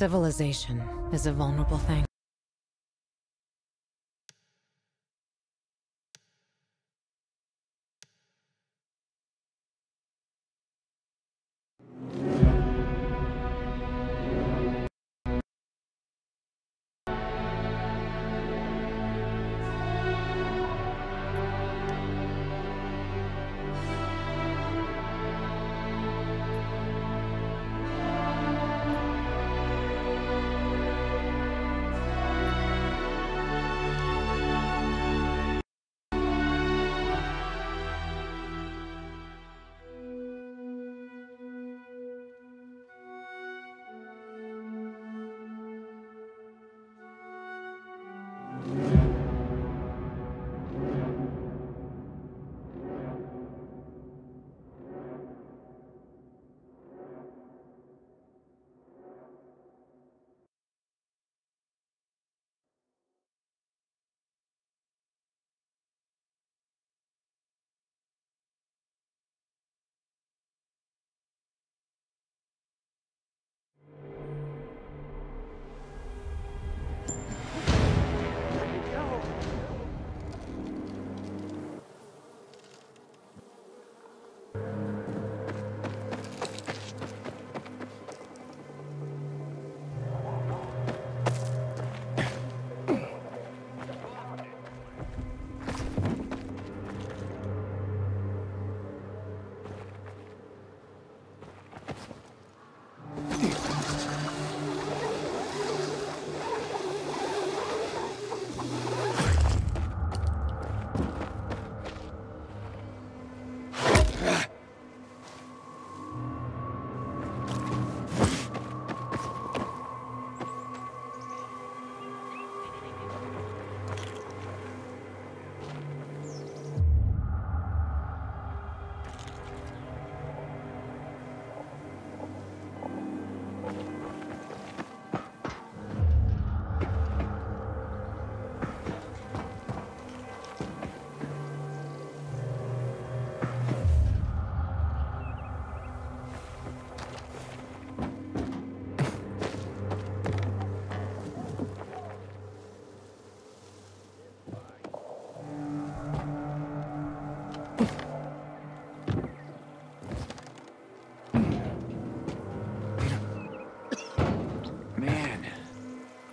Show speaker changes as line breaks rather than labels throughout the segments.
Civilization is a vulnerable thing.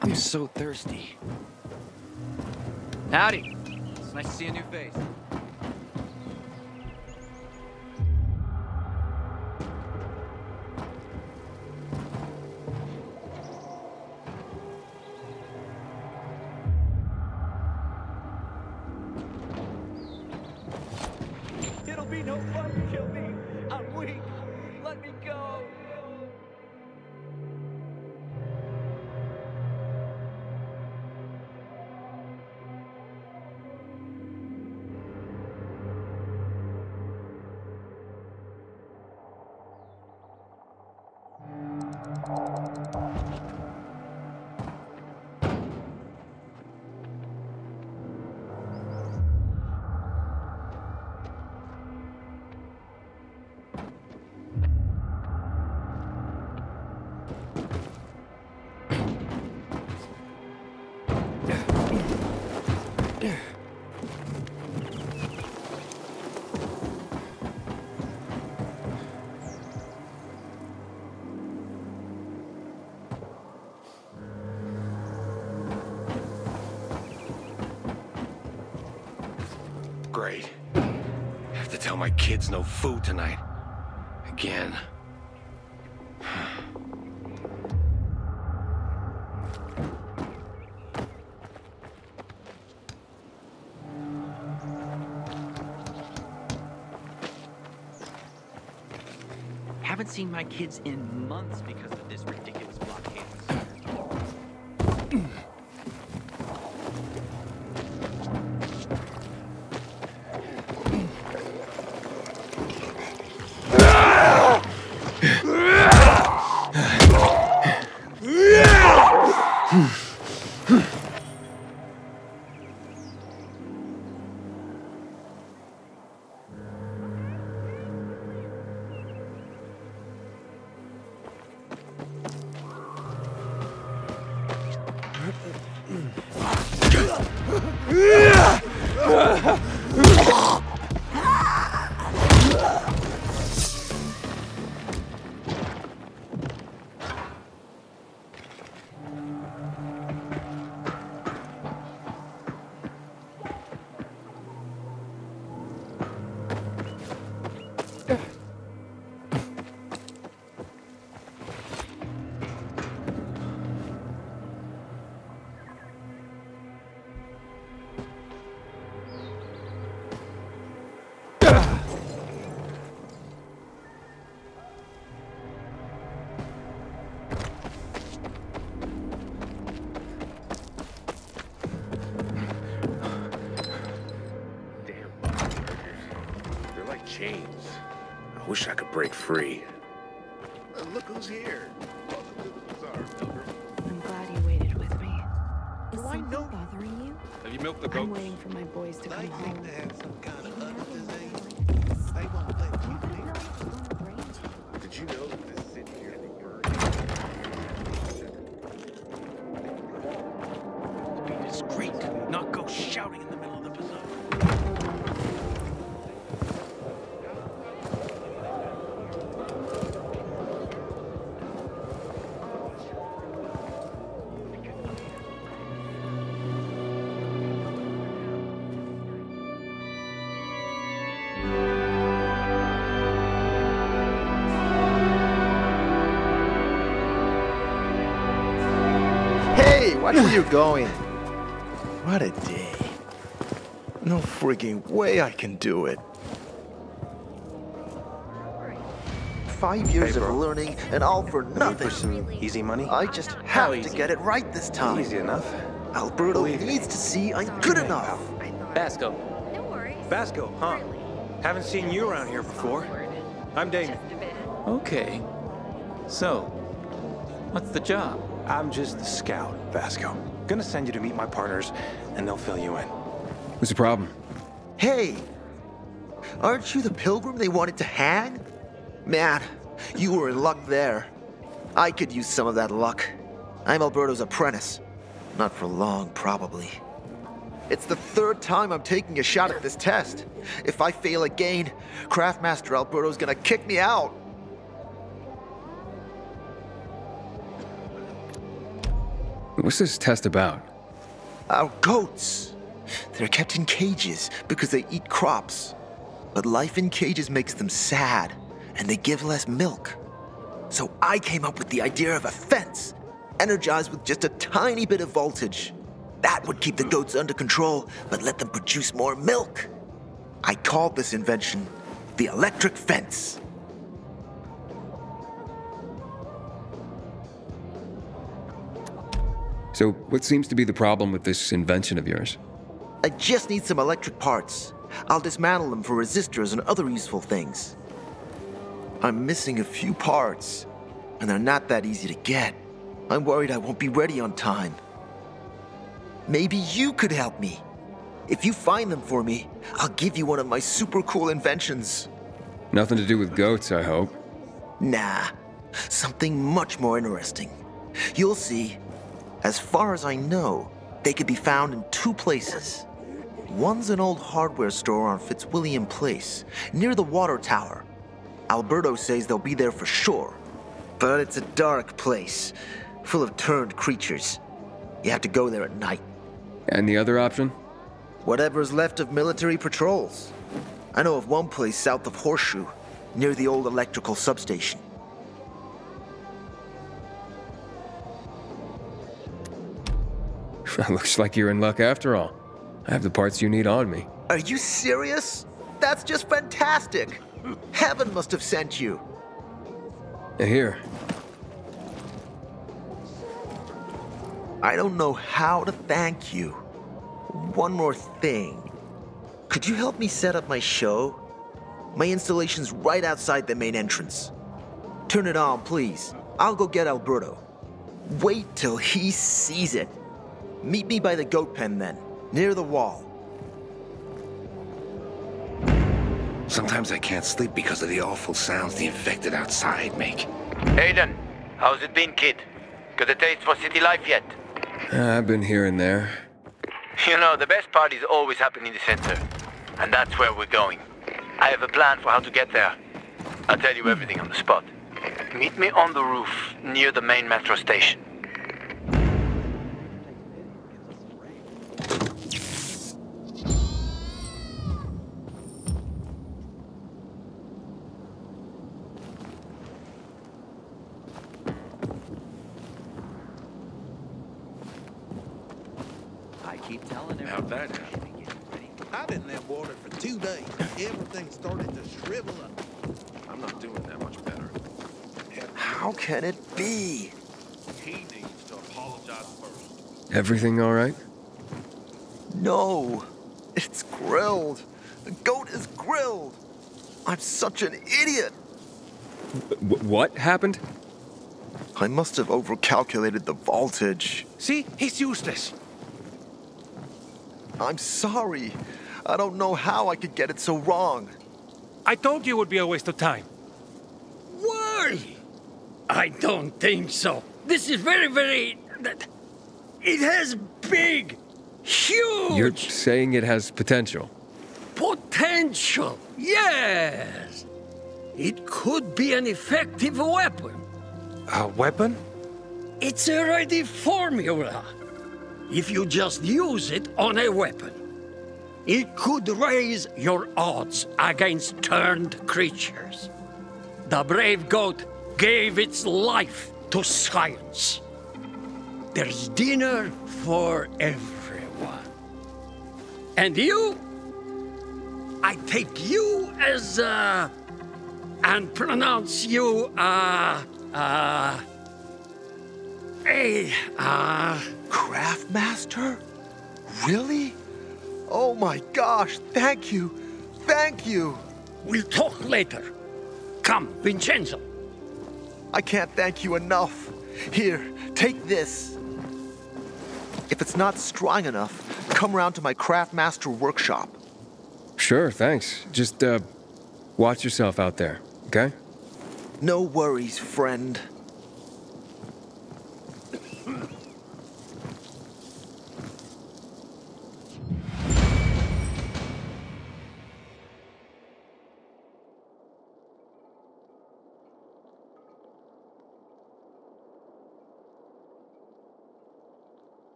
I'm so thirsty. Howdy. It's nice to see a new face.
It'll be no fun to kill me. I'm weak. Let me go.
Great. Have to tell my kids no food tonight. Again.
Haven't seen my kids in months because of this ridiculous blockade.
Chains. I wish I could break free.
Look who's here. Welcome to the bazaar, Pilgrim.
I'm glad you waited with me. Is
Do I
something
know?
bothering you?
Have you milked the
I'm
goats?
waiting for my boys to
They
come
think
home.
they have some kind of other disease. They won't let you near.
Did you know that this city here they burn?
Beat is great. Not go shouting in the middle of the bazaar.
Hey, watch where you're going. What a day. No freaking way I can do it. 5 years of learning and all for nothing.
Some easy money?
I just have to get it right this time.
Easy enough.
Alberto needs to see I'm good enough.
Basco.
No worries.
Basco, huh? Haven't seen you around here before. I'm Damon.
Okay. So, what's the job?
I'm just the scout, Basco. Gonna send you to meet my partners, and they'll fill you in.
What's the problem?
Hey, aren't you the pilgrim they wanted to hang? Man, you were in luck there. I could use some of that luck. I'm Alberto's apprentice. Not for long, probably. It's the 3rd time I'm taking a shot at this test. If I fail again, Craftmaster Alberto's gonna kick me out.
What's this test about?
Our goats. They're kept in cages because they eat crops. But life in cages makes them sad, and they give less milk. So I came up with the idea of a fence, energized with just a tiny bit of voltage. That would keep the goats under control, but let them produce more milk. I called this invention the electric fence.
So, what seems to be the problem with this invention of yours?
I just need some electric parts. I'll dismantle them for resistors and other useful things. I'm missing a few parts, and they're not that easy to get. I'm worried I won't be ready on time. Maybe you could help me. If you find them for me, I'll give you one of my super cool inventions.
Nothing to do with goats, I hope.
Nah, something much more interesting. You'll see. As far as I know, they could be found in 2 places. One's an old hardware store on Fitzwilliam Place, near the water tower. Alberto says they'll be there for sure. But it's a dark place, full of turned creatures. You have to go there at night.
And the other option?
Whatever's left of military patrols. I know of one place south of Horseshoe, near the old electrical substation.
Looks like you're in luck after all. I have the parts you need on me.
Are you serious? That's just fantastic! Heaven must have sent you.
Here.
I don't know how to thank you. One more thing. Could you help me set up my show? My installation's right outside the main entrance. Turn it on, please. I'll go get Alberto. Wait till he sees it. Meet me by the goat pen then, near the wall.
Sometimes I can't sleep because of the awful sounds the infected outside make.
Aiden, how's it been, kid? Got a taste for city life yet?
I've been here and there.
You know, the best parties always happen in the center. And that's where we're going. I have a plan for how to get there. I'll tell you everything on the spot. Meet me on the roof, near the main metro station.
I keep telling
How'd
everyone.
that happen?
I've been in that water for 2 days. Everything started to shrivel up.
I'm not doing that much better.
How can it be?
He needs to apologize first.
Everything all right?
No, it's grilled. The goat is grilled. I'm such an idiot.
What happened?
I must have overcalculated the voltage.
See? He's useless.
I'm sorry. I don't know how I could get it so wrong.
I told you it would be a waste of time.
Why? I don't think so. This is very... It has big, huge...
You're saying it has potential.
Potential, yes. It could be an effective weapon.
A weapon?
It's a ready formula. If you just use it on a weapon, it could raise your odds against turned creatures. The brave goat gave its life to science. There's dinner for everyone. And you? I take you as, and pronounce you,
Craftmaster? Really? Oh my gosh, thank you. Thank you.
We'll talk later. Come, Vincenzo.
I can't thank you enough. Here, take this. If it's not strong enough, come round to my Craftmaster workshop.
Sure, thanks. Just, watch yourself out there, okay?
No worries, friend.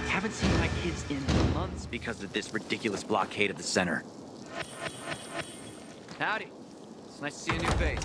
Haven't seen my kids in months because of this ridiculous blockade of the center. Howdy. It's nice to see a new face.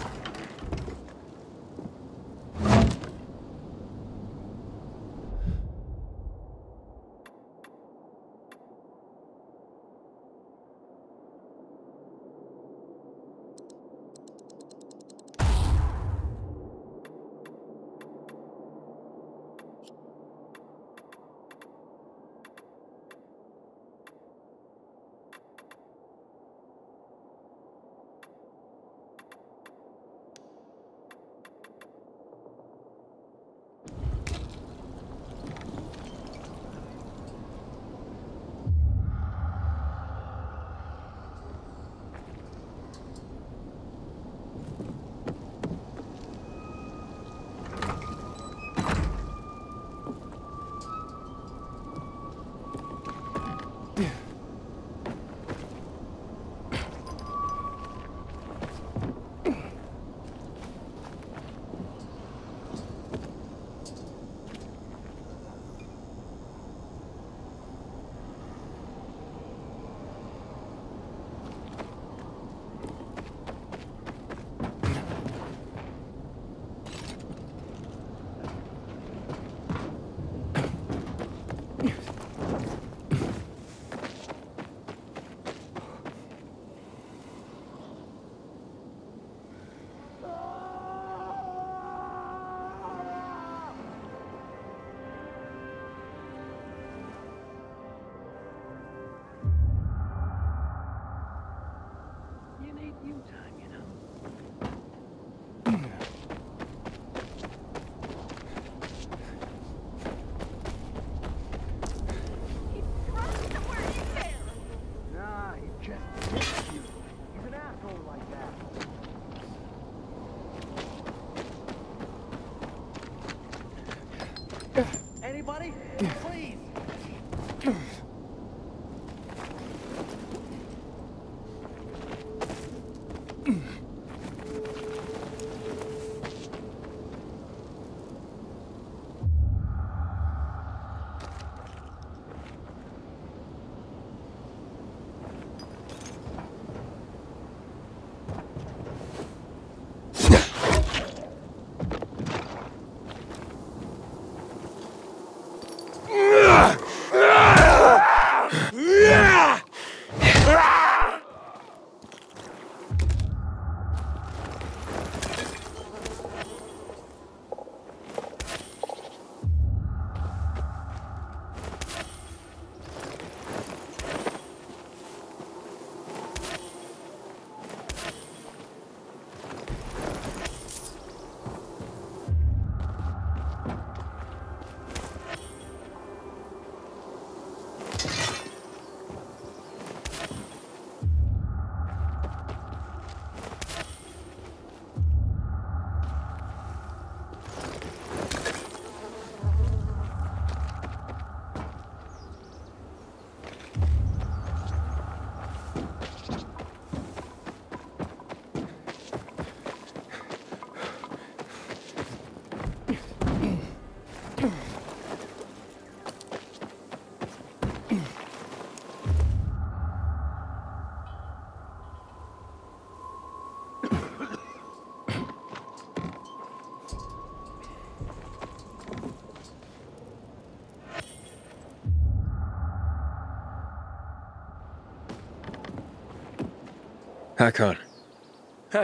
Hakon.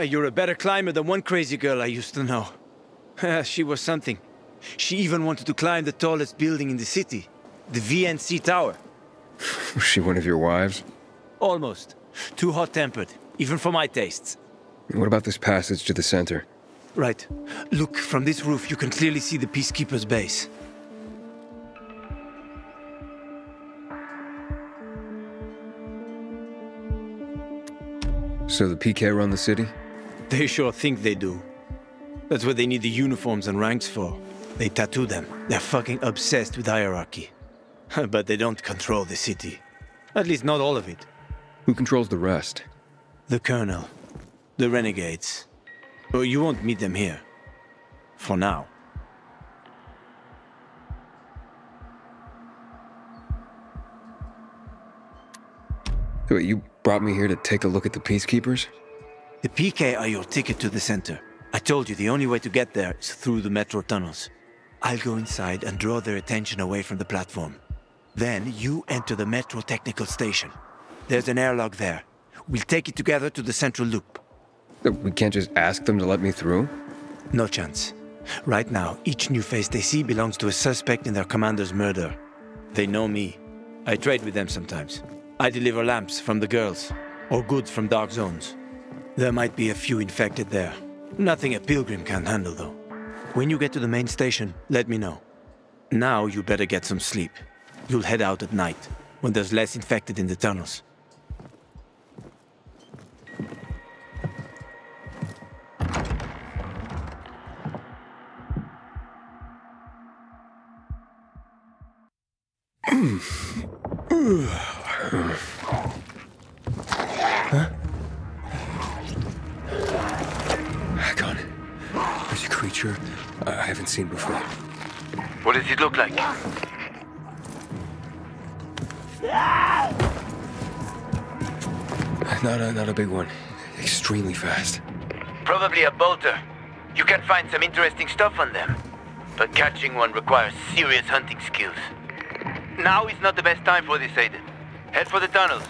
You're a better climber than one crazy girl I used to know. She was something. She even wanted to climb the tallest building in the city, the VNC Tower.
Was she one of your wives?
Almost. Too hot-tempered, even for my tastes.
What about this passage to the center?
Right. Look, from this roof you can clearly see the Peacekeeper's base.
So the PK run the city?
They sure think they do. That's what they need the uniforms and ranks for. They tattoo them. They're fucking obsessed with hierarchy. But they don't control the city. At least not all of it.
Who controls the rest?
The Colonel. The Renegades. Well, you won't meet them here. For now.
Wait, you brought me here to take a look at the Peacekeepers?
The PK are your ticket to the center. I told you the only way to get there is through the metro tunnels. I'll go inside and draw their attention away from the platform. Then you enter the metro technical station. There's an airlock there. We'll take it together to the central loop.
We can't just ask them to let me through?
No chance. Right now, each new face they see belongs to a suspect in their commander's murder. They know me. I trade with them sometimes. I deliver lamps from the girls, or goods from dark zones. There might be a few infected there. Nothing a pilgrim can handle, though. When you get to the main station, let me know. Now you better get some sleep. You'll head out at night, when there's less infected in the tunnels.
Huh? Hakon, there's a creature I haven't seen before.
What does it look like?
Not a big one. Extremely fast.
Probably a bolter. You can find some interesting stuff on them. But catching one requires serious hunting skills. Now is not the best time for this, Aiden. Head for the tunnels.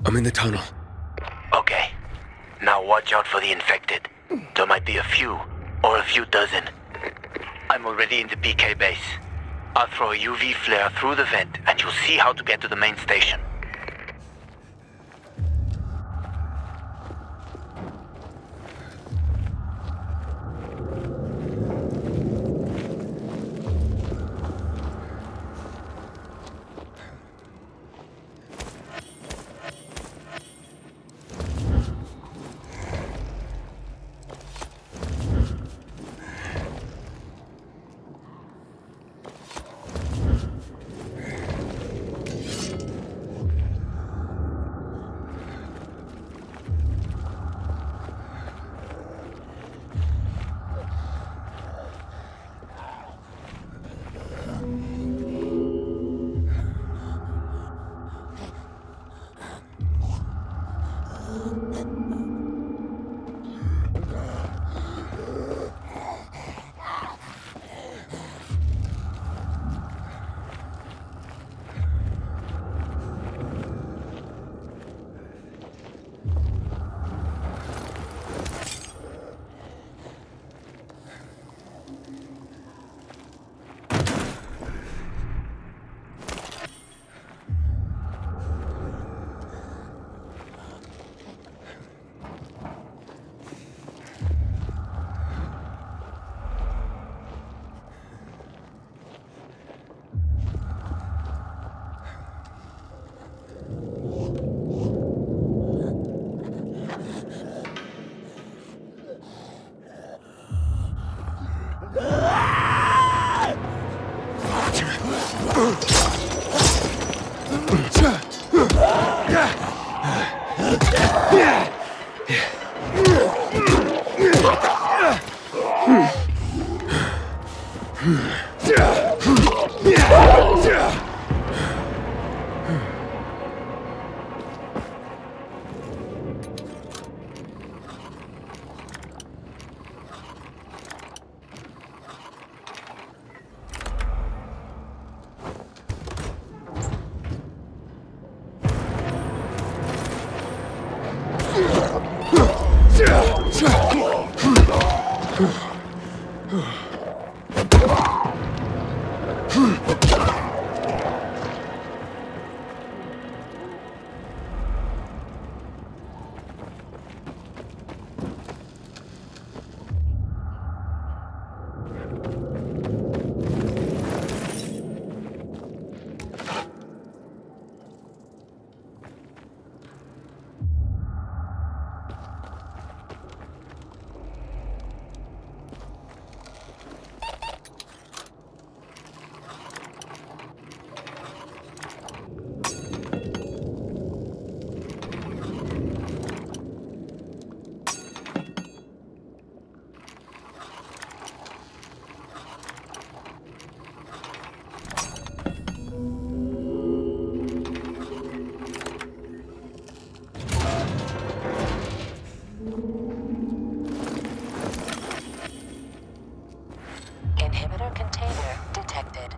I'm in the tunnel.
Okay. Now watch out for the infected. There might be a few, or a few dozen. I'm already in the PK base. I'll throw a UV flare through the vent, and you'll see how to get to the main station.
Inhibitor container detected.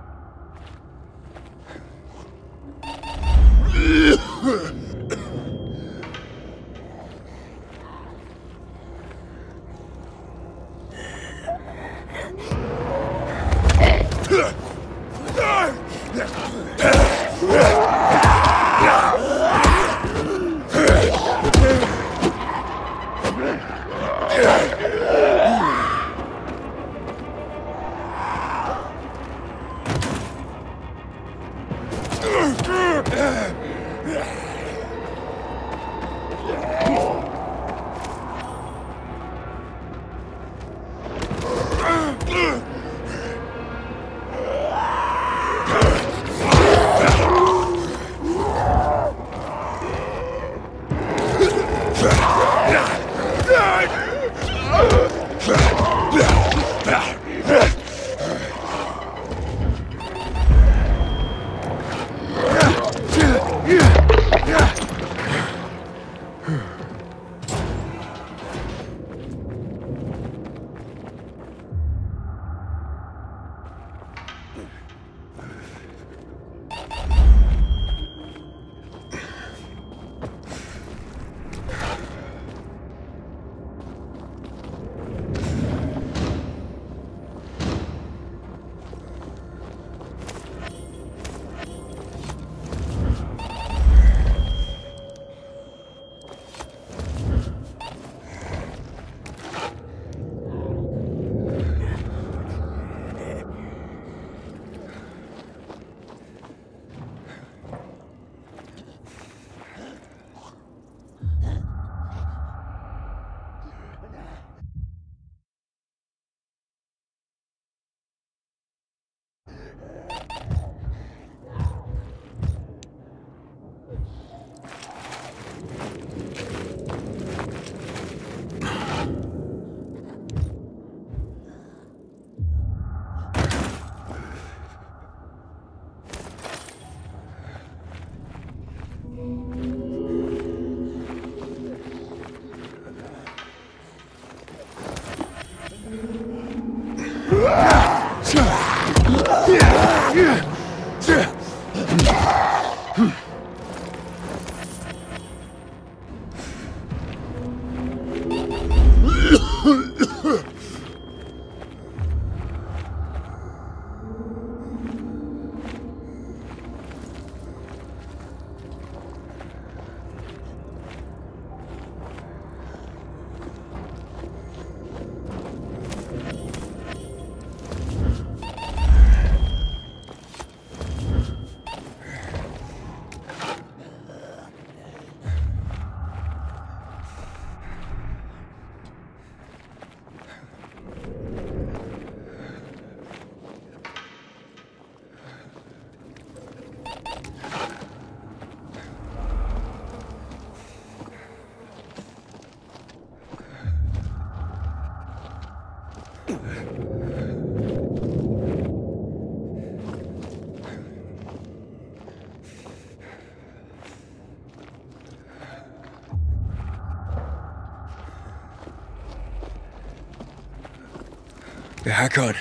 Hack on.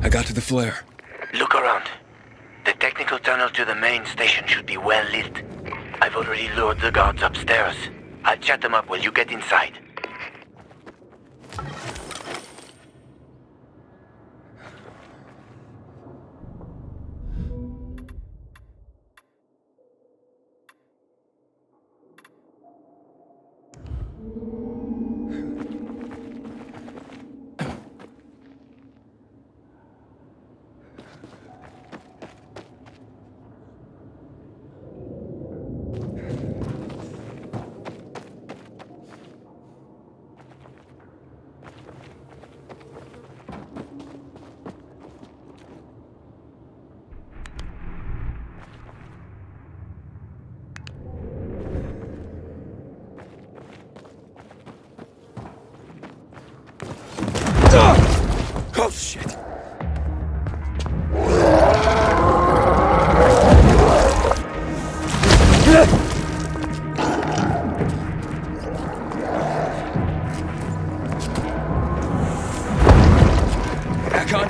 I got to the flare.
Look around. The technical tunnel to the main station should be well lit. I've already lured the guards upstairs. I'll chat them up while you get inside.
Oh, shit! Back on.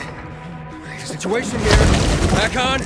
Situation here. Back on.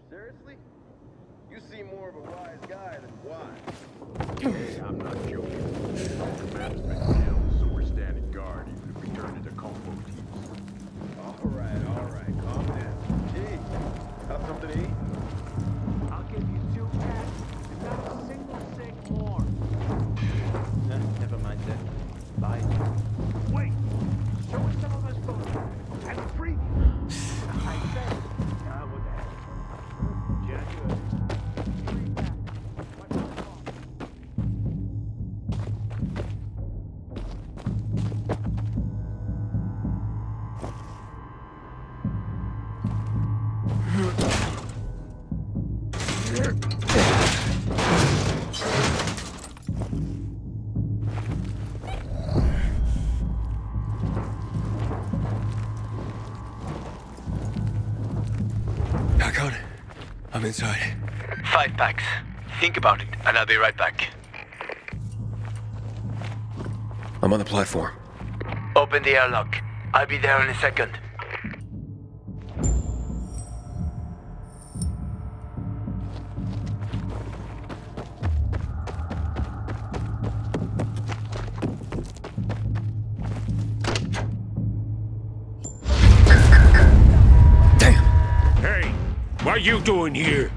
Seriously? You seem more of a wise guy than wise.
I'm not joking. The man's been killed, so we're standing guard even if we turn into combo teams.
All right. Calm down. Gee, have something to eat?
I'll give you 2 cats and not a single cent more.
Never mind that. Bye.
Wait! Show us some of us photos. And a preview. I said, what the heck? Jack,
I'm inside.
5 packs. Think about it, and I'll be right back.
I'm on the platform.
Open the airlock. I'll be there in a second.
What are you doing here?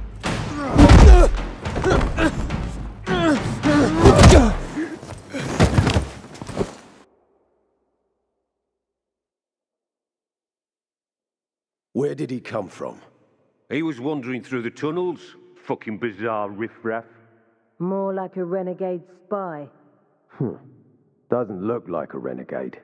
Where did he come from?
He was wandering through the tunnels. Fucking bizarre riffraff.
More like a renegade spy.
Doesn't look like a renegade.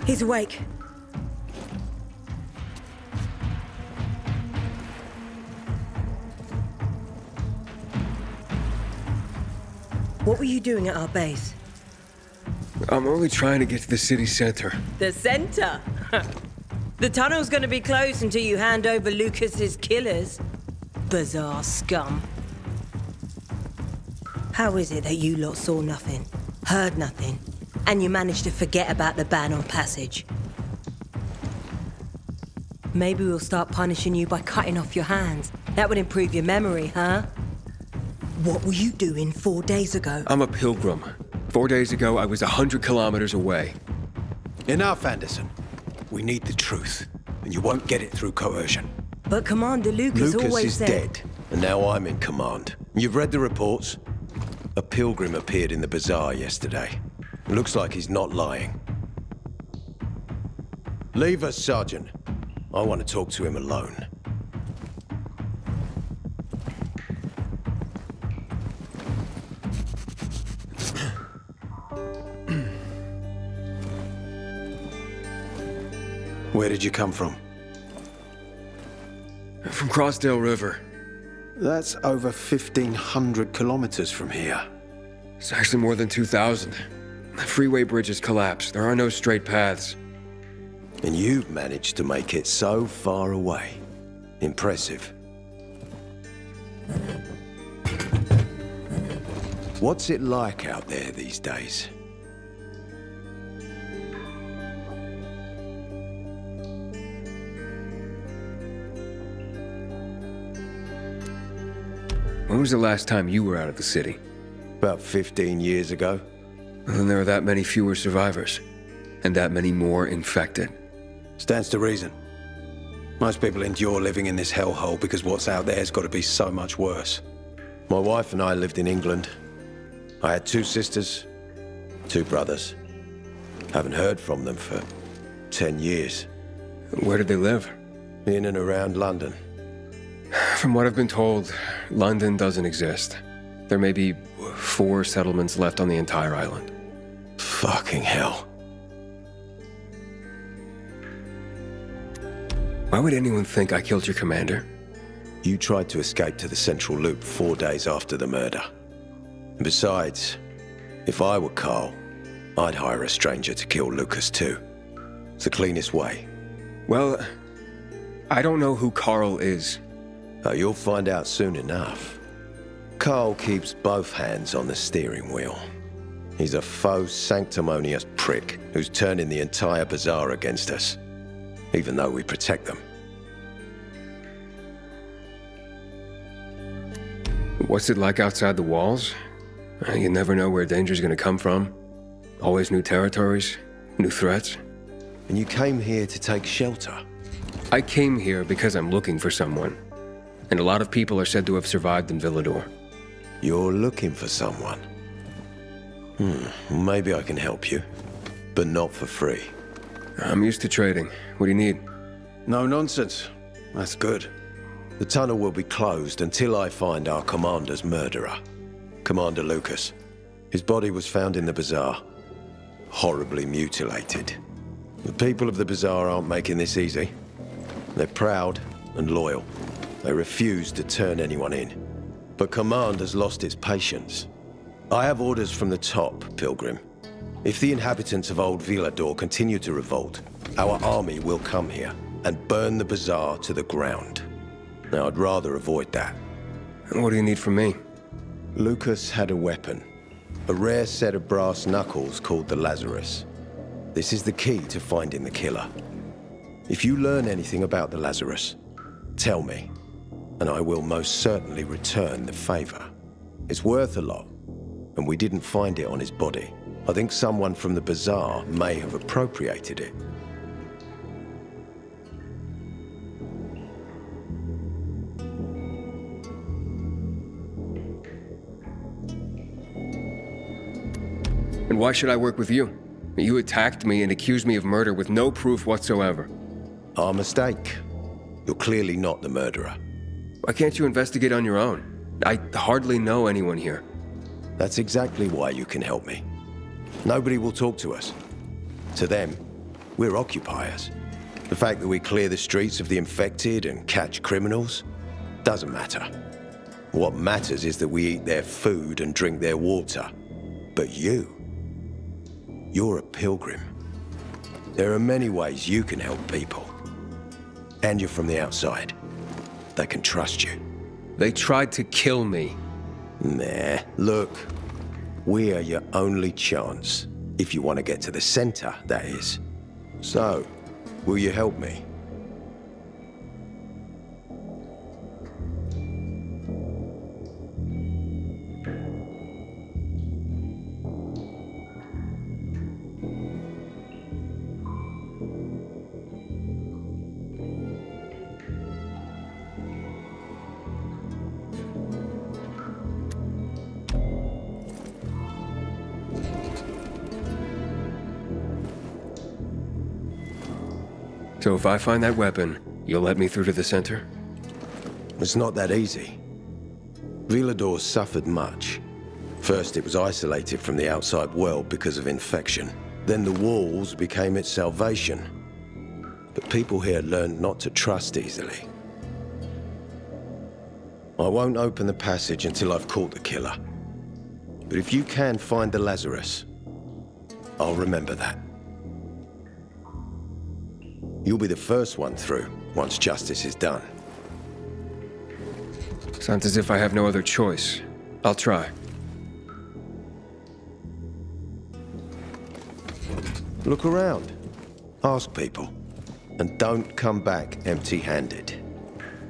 He's awake. What were you doing at our base?
I'm only trying to get to the city center.
The center? The tunnel's gonna be closed until you hand over Lucas's killers. Bizarre scum. How is it that you lot saw nothing, heard nothing, and you managed to forget about the ban on passage? Maybe we'll start punishing you by cutting off your hands. That would improve your memory, huh? What were you doing 4 days ago?
I'm a pilgrim. 4 days ago, I was 100 kilometers away.
Enough, Anderson. We need the truth, and you won't get it through coercion.
But Commander Lucas always
Lucas is
said...
dead, and now I'm in command. You've read the reports? A pilgrim appeared in the bazaar yesterday. Looks like he's not lying. Leave us, Sergeant. I want to talk to him alone.
Where did you come from?
From Crossdale River.
That's over 1,500 kilometers from here.
It's actually more than 2,000. The freeway bridges collapsed. There are no straight paths.
And you've managed to make it so far away. Impressive. What's it like out there these days?
When was the last time you were out of the city?
About 15 years ago.
Well, then there are that many fewer survivors. And that many more infected.
Stands to reason. Most people endure living in this hellhole because what's out there's got to be so much worse.
My wife and I lived in England. I had 2 sisters, 2 brothers. Haven't heard from them for 10 years.
Where did they live?
In and around London.
From what I've been told, London doesn't exist. There may be 4 settlements left on the entire island.
Fucking hell.
Why would anyone think I killed your commander?
You tried to escape to the Central Loop 4 days after the murder. And besides, if I were Carl, I'd hire a stranger to kill Lucas too. It's the cleanest way.
Well, I don't know who Carl is.
Oh, you'll find out soon enough. Carl keeps both hands on the steering wheel. He's a faux sanctimonious prick who's turning the entire bazaar against us, even though we protect them.
What's it like outside the walls? You never know where danger's gonna come from. Always new territories, new threats.
And you came here to take shelter?
I came here because I'm looking for someone. And a lot of people are said to have survived in Villador.
You're looking for someone? Maybe I can help you, but not for free.
I'm used to trading. What do you need?
No nonsense. That's good.
The tunnel will be closed until I find our commander's murderer, Commander Lucas. His body was found in the bazaar, horribly mutilated. The people of the bazaar aren't making this easy. They're proud and loyal. They refuse to turn anyone in. But command has lost its patience. I have orders from the top, Pilgrim. If the inhabitants of Old Villador continue to revolt, our army will come here and burn the bazaar to the ground. Now, I'd rather avoid that.
What do you need from me?
Lucas had a weapon. A rare set of brass knuckles called the Lazarus. This is the key to finding the killer. If you learn anything about the Lazarus, tell me, and I will most certainly return the favor. It's worth a lot, and we didn't find it on his body. I think someone from the bazaar may have appropriated it.
And why should I work with you? You attacked me and accused me of murder with no proof whatsoever.
Our mistake. You're clearly not the murderer.
Why can't you investigate on your own? I hardly know anyone here.
That's exactly why you can help me. Nobody will talk to us. To them, we're occupiers. The fact that we clear the streets of the infected and catch criminals doesn't matter. What matters is that we eat their food and drink their water. But you're a pilgrim. There are many ways you can help people. And you're from the outside. They can trust you.
They tried to kill me.
Nah, look. We are your only chance. If you want to get to the center, that is. So, will you help me?
So if I find that weapon, you'll let me through to the center?
It's not that easy. Villador suffered much. First, it was isolated from the outside world because of infection. Then the walls became its salvation. But people here learned not to trust easily. I won't open the passage until I've caught the killer. But if you can find the Lazarus, I'll remember that. You'll be the first one through, once justice is done.
Sounds as if I have no other choice. I'll try.
Look around. Ask people. And don't come back empty-handed.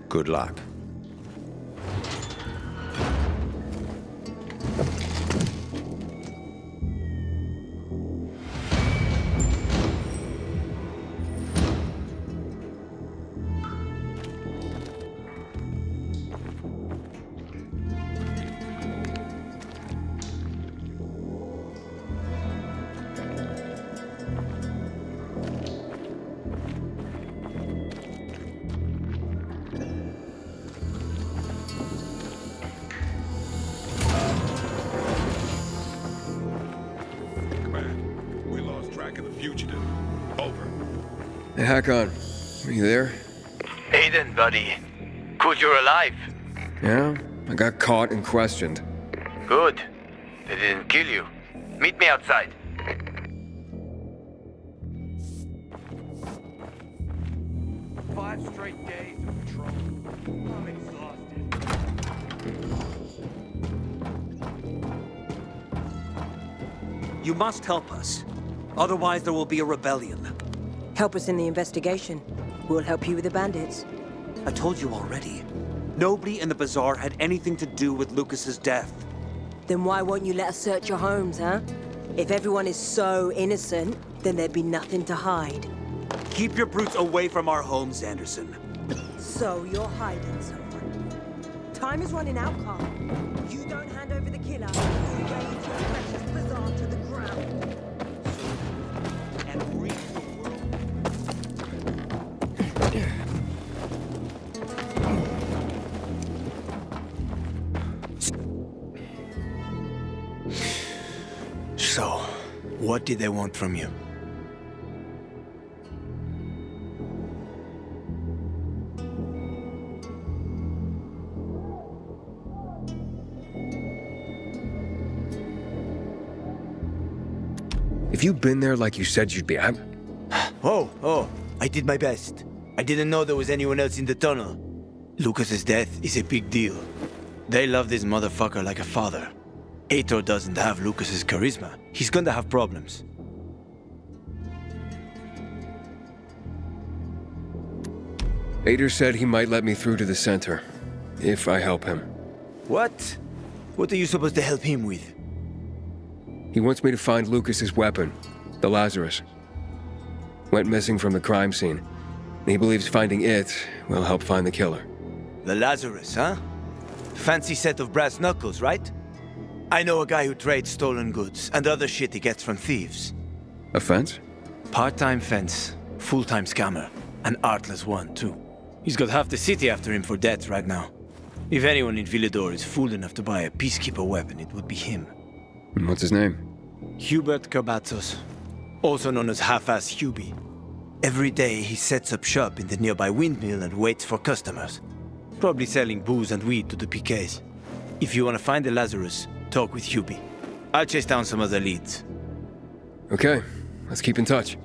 Good luck.
Hey, Harran, are you there?
Aiden, buddy. Good you're alive.
Yeah, I got caught and questioned.
Good. They didn't kill you. Meet me outside.
Five straight days of patrol. I'm exhausted.
You must help us. Otherwise, there will be a rebellion.
Help us in the investigation. We'll help you with the bandits.
I told you already. Nobody in the bazaar had anything to do with Lucas's death.
Then why won't you let us search your homes, huh? If everyone is so innocent, then there'd be nothing to hide.
Keep your brutes away from our homes, Anderson.
So you're hiding someone. Time is running out, Carl. You don't hand over the killer, you raise your precious bazaar to the ground.
And reach the
So, what did they want from you?
If you'd been there like you said you'd be,
Oh, I did my best. I didn't know there was anyone else in the tunnel. Lucas's death is a big deal. They love this motherfucker like a father. Aitor doesn't have Lucas's charisma. He's gonna have problems.
Aitor said he might let me through to the center, if I help him.
What? What are you supposed to help him with?
He wants me to find Lucas's weapon, the Lazarus. Went missing from the crime scene. And he believes finding it will help find the killer.
The Lazarus, huh? Fancy set of brass knuckles, right? I know a guy who trades stolen goods and other shit he gets from thieves.
A fence?
Part-time fence, full-time scammer. An artless one, too. He's got half the city after him for debt right now. If anyone in Villador is fool enough to buy a peacekeeper weapon, it would be him.
And what's his name?
Hubert Cabazos, also known as Half-Ass Hubie. Every day he sets up shop in the nearby windmill and waits for customers. Probably selling booze and weed to the PKs. If you want to find the Lazarus, talk with Hubie. I'll chase down some other leads.
Okay, let's keep in touch.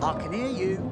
I can hear you.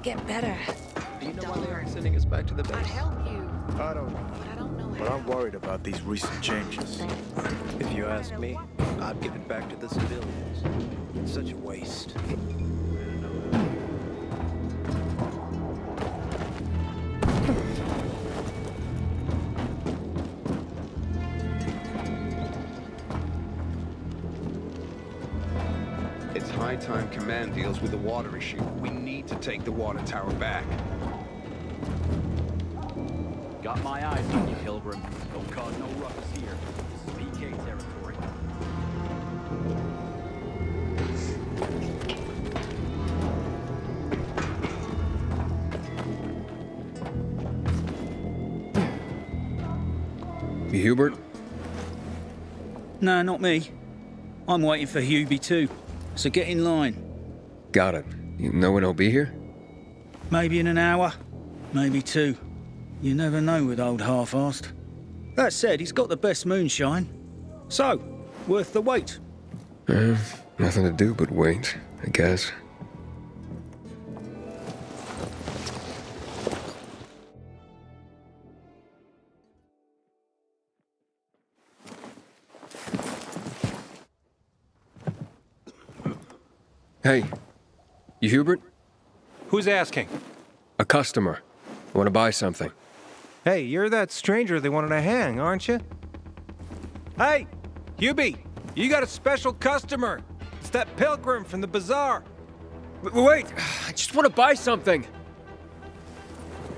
Get better.
Do you know why they aren't sending us back to the base?
I'd help you.
I don't know.
But I don't know
But
how.
I'm worried about these recent changes. If you ask me, I'd give it back to the civilians. It's such a waste.
It's high time Command deals with the water issue. We need to take the water tower back.
Got my eyes on you, Pilgrim. Don't cause no ruckus here. This is PK territory.
You Hubert?
No, not me. I'm waiting for Hubie too. So get in line.
Got it. You know when he'll be here?
Maybe in an hour, maybe two. You never know with old half-assed. That said, he's got the best moonshine. So, worth the wait.
Nothing to do but wait, I guess. Hey, you Hubert?
Who's asking?
A customer. Want to buy something.
Hey, you're that stranger they wanted to hang, aren't you? Hey, Hubie, you got a special customer. It's that pilgrim from the bazaar.
Wait, I just want to buy something.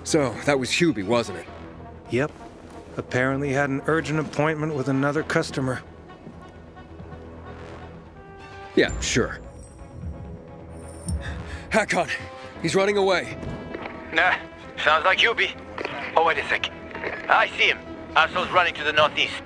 So, that was Hubie, wasn't it?
Yep. Apparently had an urgent appointment with another customer.
Yeah, sure. Hakon, he's running away.
Nah, sounds like Hubie. Oh, wait a sec. I see him. Asshole's running to the northeast.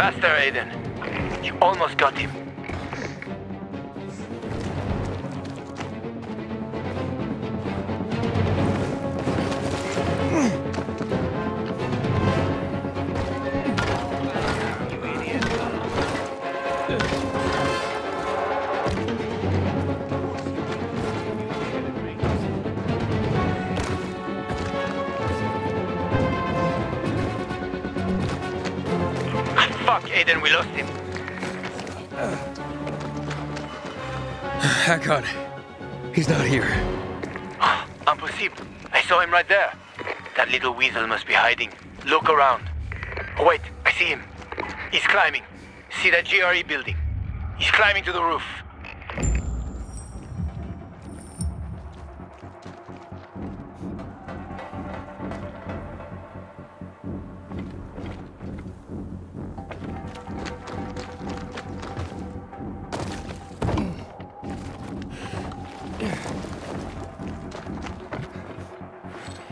Faster, Aiden. You almost got him. Fuck, Aiden, we lost him.
Hackon. He's not here.
Impossible. I saw him right there. That little weasel must be hiding. Look around. Oh, wait, I see him. He's climbing. See that GRE building? He's climbing to the roof.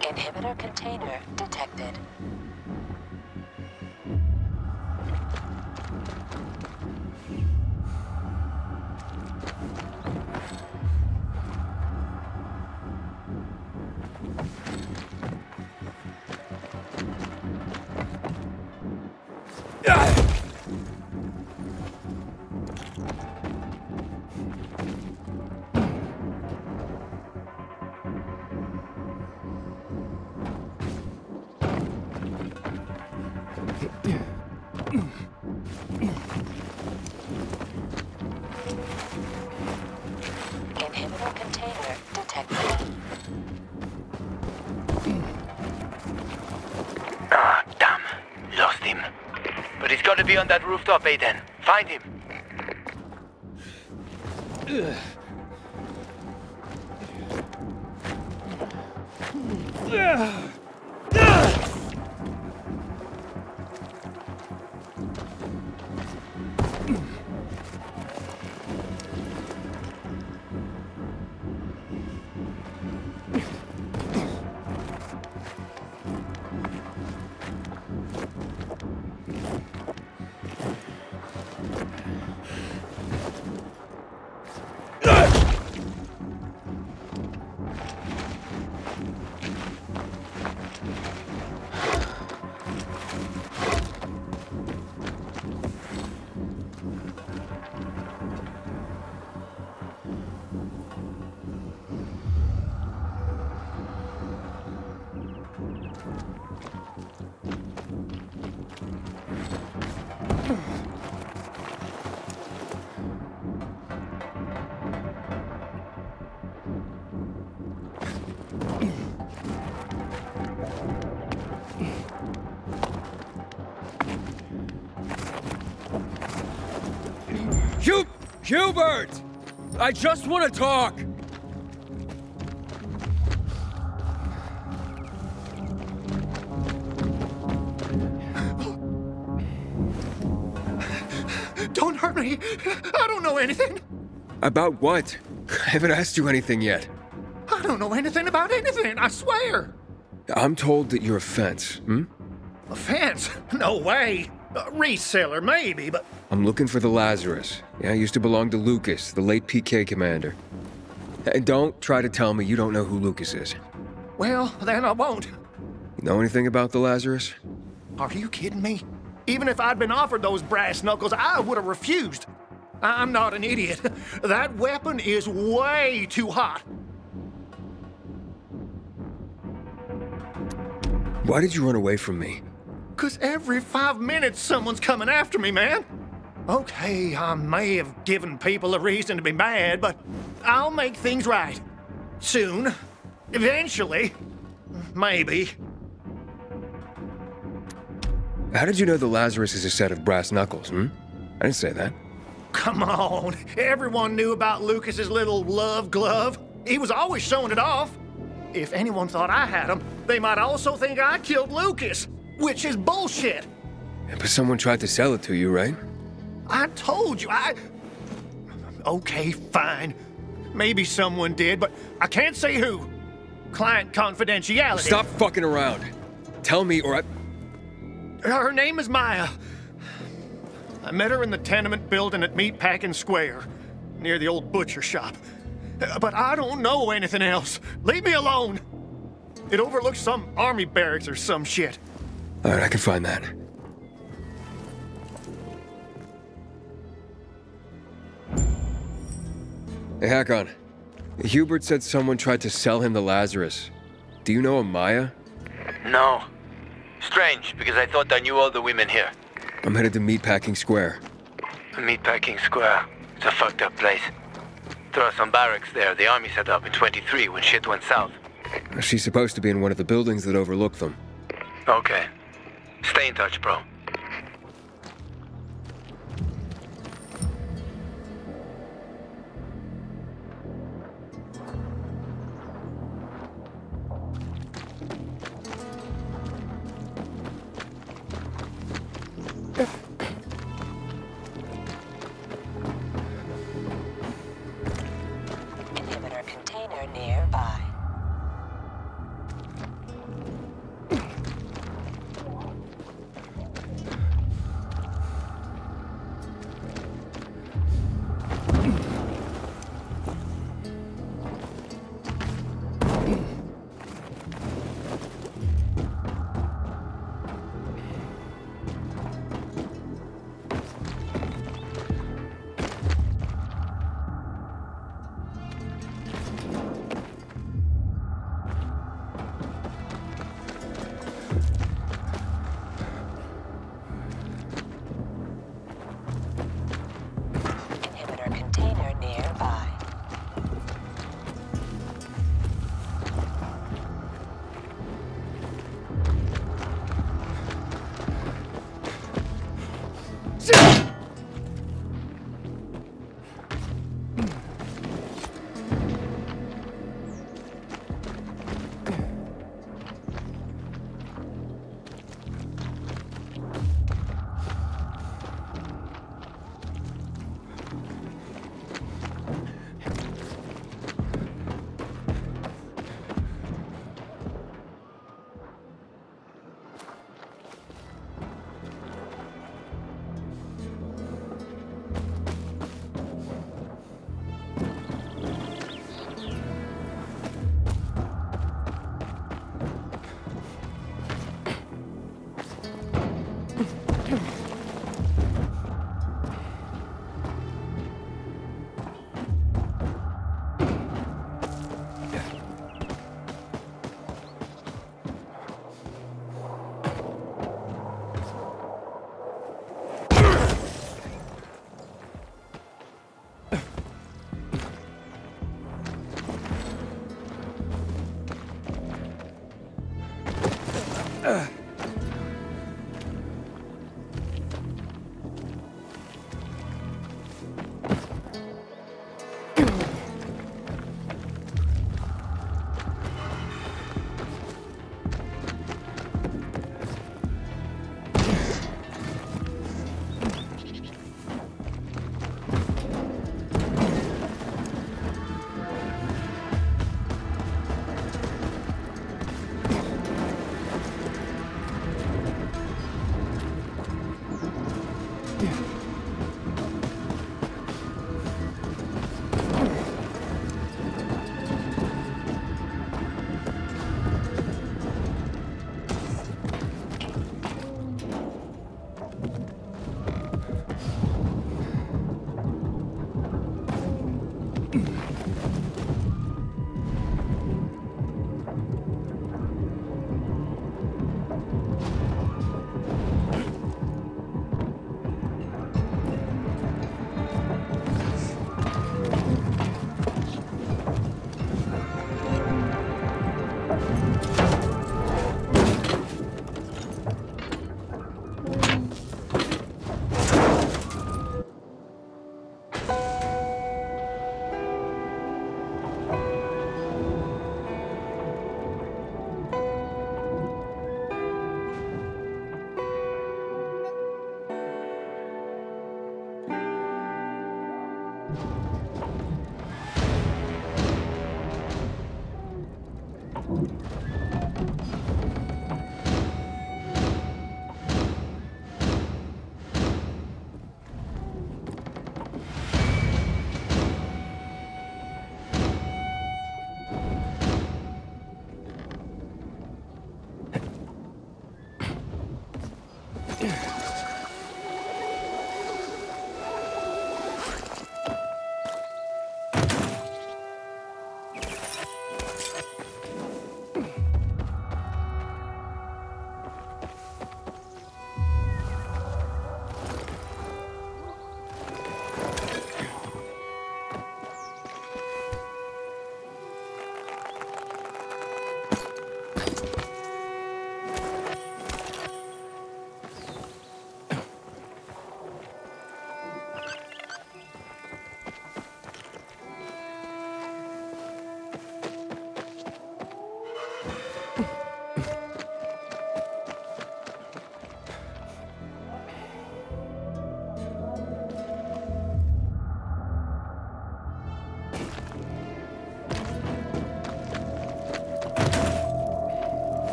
Inhibitor container detected. Inhibitor container detected.
Ah, damn. Lost him. But he's got to be on that rooftop, Aiden. Find him.
Hubert! I just want to talk!
Don't hurt me! I don't know anything!
About what? I haven't asked you anything yet.
I don't know anything about anything, I swear!
I'm told that you're a fence,
A fence? No way! A reseller, maybe, but...
I'm looking for the Lazarus. Yeah, it used to belong to Lucas, the late PK commander. And don't try to tell me you don't know who Lucas is.
Well, then I won't.
You know anything about the Lazarus?
Are you kidding me? Even if I'd been offered those brass knuckles, I would have refused. I'm not an idiot. That weapon is way too hot.
Why did you run away from me?
'Cause every 5 minutes someone's coming after me, man. Okay, I may have given people a reason to be mad, but I'll make things right. Soon. Eventually. Maybe.
How did you know the Lazarus is a set of brass knuckles, I didn't say that.
Come on. Everyone knew about Lucas's little love glove. He was always showing it off. If anyone thought I had him, they might also think I killed Lucas, which is bullshit.
But someone tried to sell it to you, right?
I told you, Okay, fine. Maybe someone did, but I can't say who. Client confidentiality.
Stop fucking around. Tell me or I...
Her name is Maya. I met her in the tenement building at Meatpacking Square, near the old butcher shop. But I don't know anything else. Leave me alone. It overlooks some army barracks or some shit.
All right, I can find that. Hey, Hakon. Hubert said someone tried to sell him the Lazarus. Do you know a Maya?
No. Strange, because I thought I knew all the women here.
I'm headed to Meatpacking Square.
Meatpacking Square. It's a fucked up place. There are some barracks there the army set up in 23 when shit went south.
She's supposed to be in one of the buildings that overlook them.
Okay. Stay in touch, bro.
Inhibitor container nearby.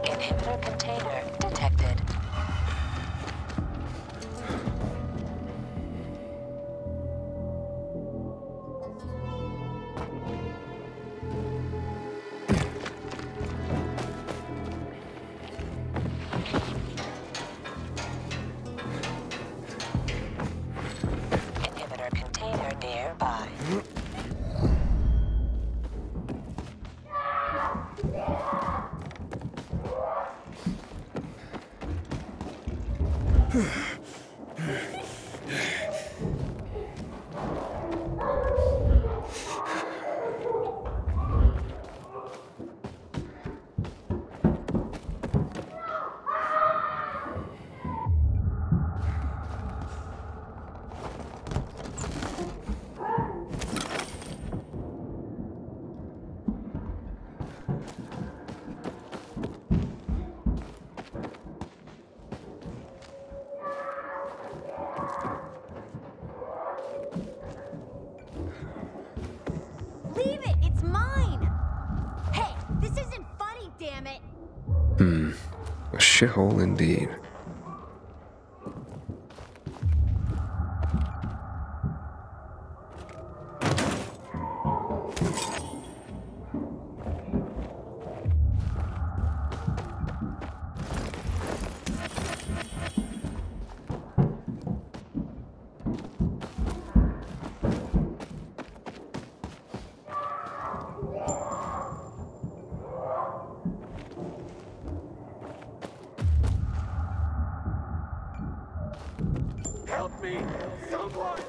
Inhibitor container detected. Inhibitor container nearby.
Leave it! It's mine! Hey, this isn't funny, damn it!
A shithole indeed.
Help me! Someone!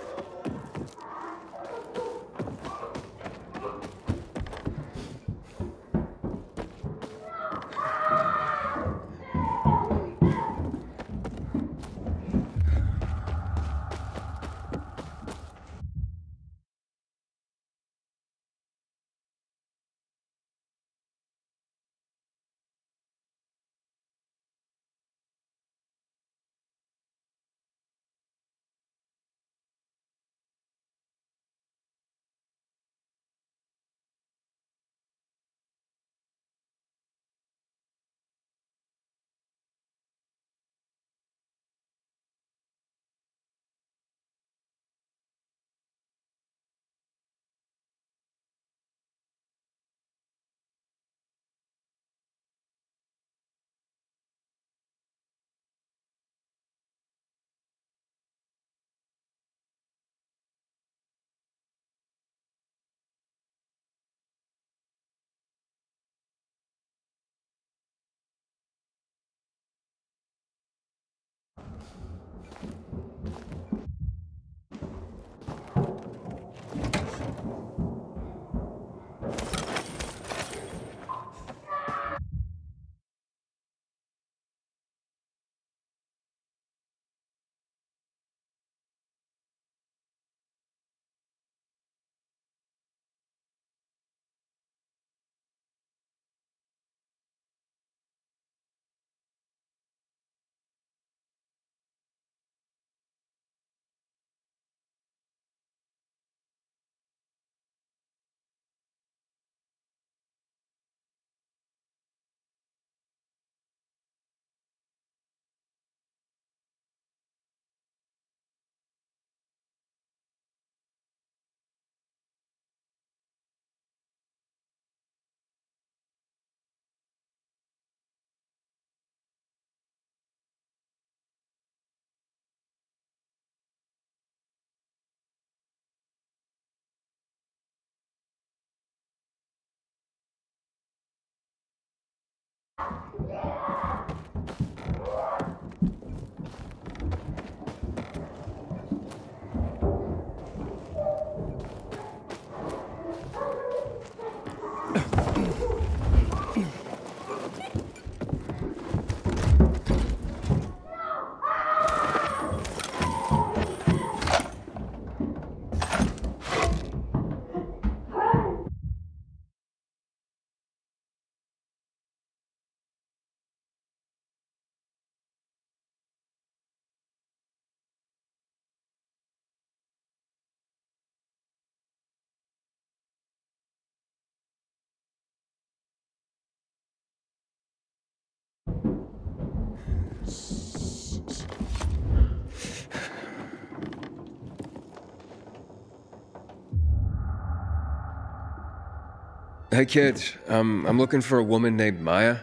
Hey kids, I'm looking for a woman named Maya.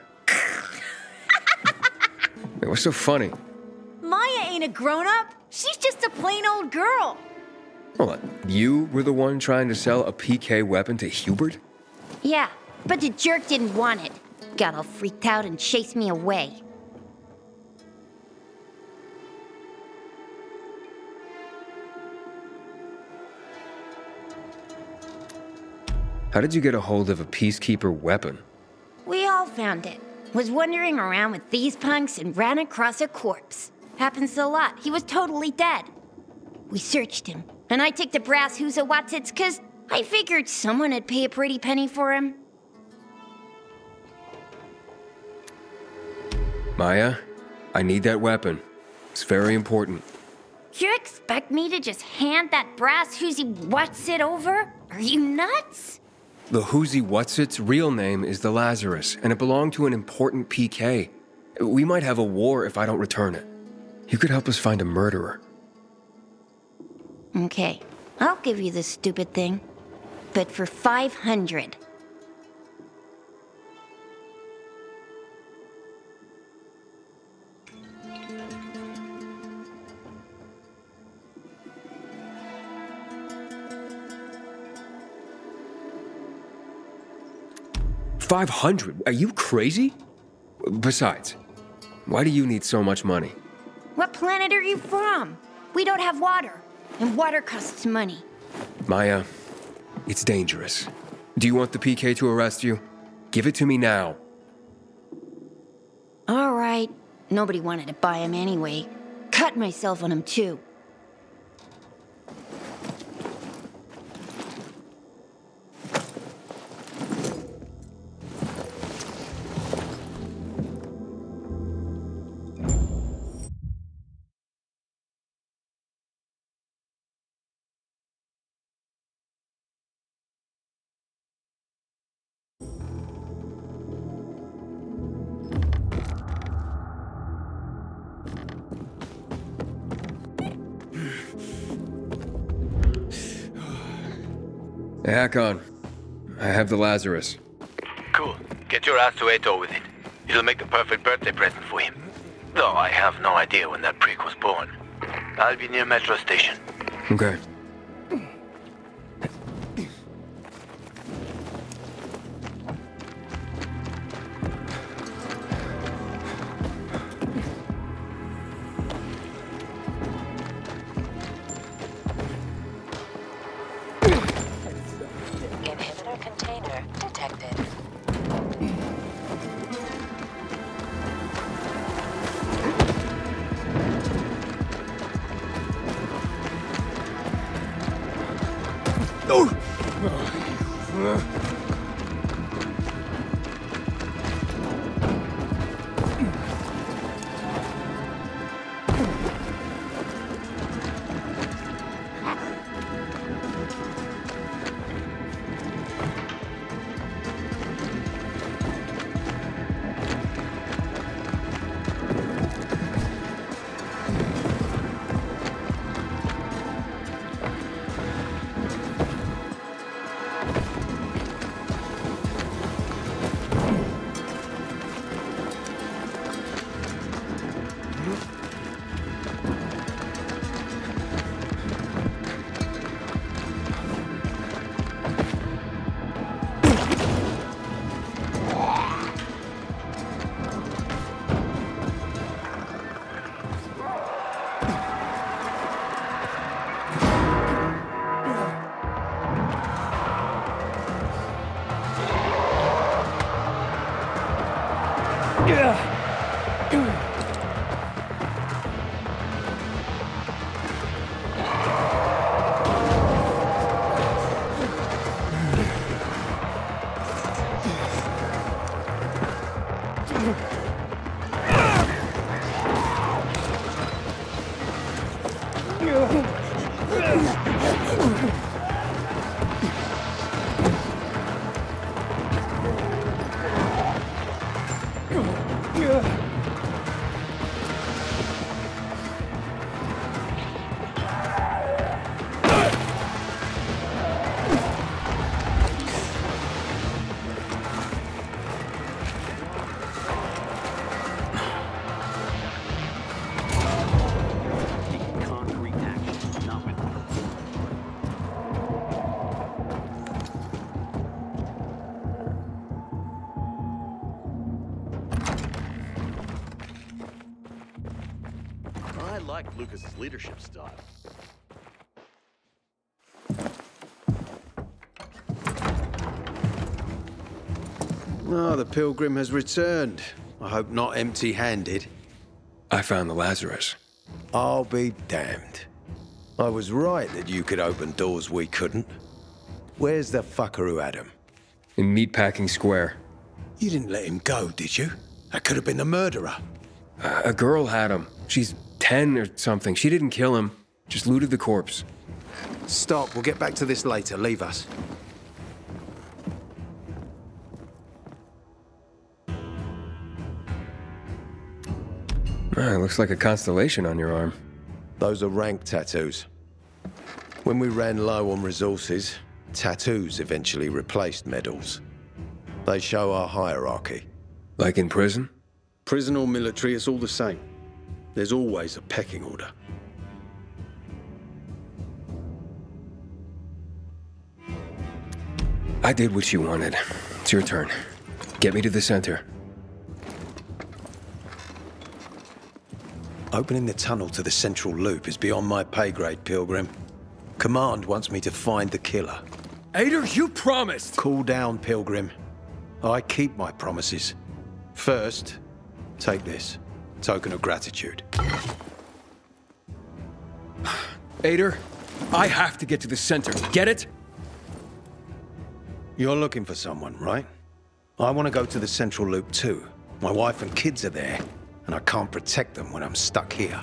It was so funny.
Maya ain't a grown-up. She's just a plain old girl.
Hold on, you were the one trying to sell a PK weapon to Hubert?
Yeah, but the jerk didn't want it. Got all freaked out and chased me away.
How did you get a hold of a Peacekeeper weapon?
We all found it. Was wandering around with these punks and ran across a corpse. Happens a lot. He was totally dead. We searched him, and I took the brass Who's-a-Whatsits cause I figured someone would pay a pretty penny for him.
Maya, I need that weapon. It's very important.
You expect me to just hand that brass Who's-a-Whatsit over? Are you nuts?
The Who's-a-Whatsit's real name is the Lazarus, and it belonged to an important PK. We might have a war if I don't return it. You could help us find a murderer.
Okay, I'll give you this stupid thing. But for 500.
$500? Are you crazy? Besides, why do you need so much money?
What planet are you from? We don't have water, and water costs money.
Maya, it's dangerous. Do you want the PK to arrest you? Give it to me now.
All right. Nobody wanted to buy him anyway. Cut myself on him too.
Hakon, I have the Lazarus.
Cool. Get your ass to Ato with it. It'll make the perfect birthday present for him. Though I have no idea when that prick was born. I'll be near Metro Station.
Okay.
Inhibitor container detected.
like Lucas's leadership style.
Ah, the pilgrim has returned. I hope not empty-handed.
I found the Lazarus.
I'll be damned. I was right that you could open doors we couldn't. Where's the fucker who had him?
In Meatpacking Square.
You didn't let him go, did you? That could have been the murderer.
A girl had him. She's 10 or something. She didn't kill him. Just looted the corpse.
Stop. We'll get back to this later. Leave us.
Looks like a constellation on your arm.
Those are rank tattoos. When we ran low on resources, tattoos eventually replaced medals. They show our hierarchy.
Like in prison?
Prison or military, it's all the same. There's always a pecking order.
I did what you wanted. It's your turn. Get me to the center.
Opening the tunnel to the central loop is beyond my pay grade, Pilgrim. Command wants me to find the killer.
Ader, you promised!
Cool down, Pilgrim. I keep my promises. First, take this. Token of gratitude.
Ader, I have to get to the center. Get it?
You're looking for someone, right? I want to go to the central loop too. My wife and kids are there, and I can't protect them when I'm stuck here.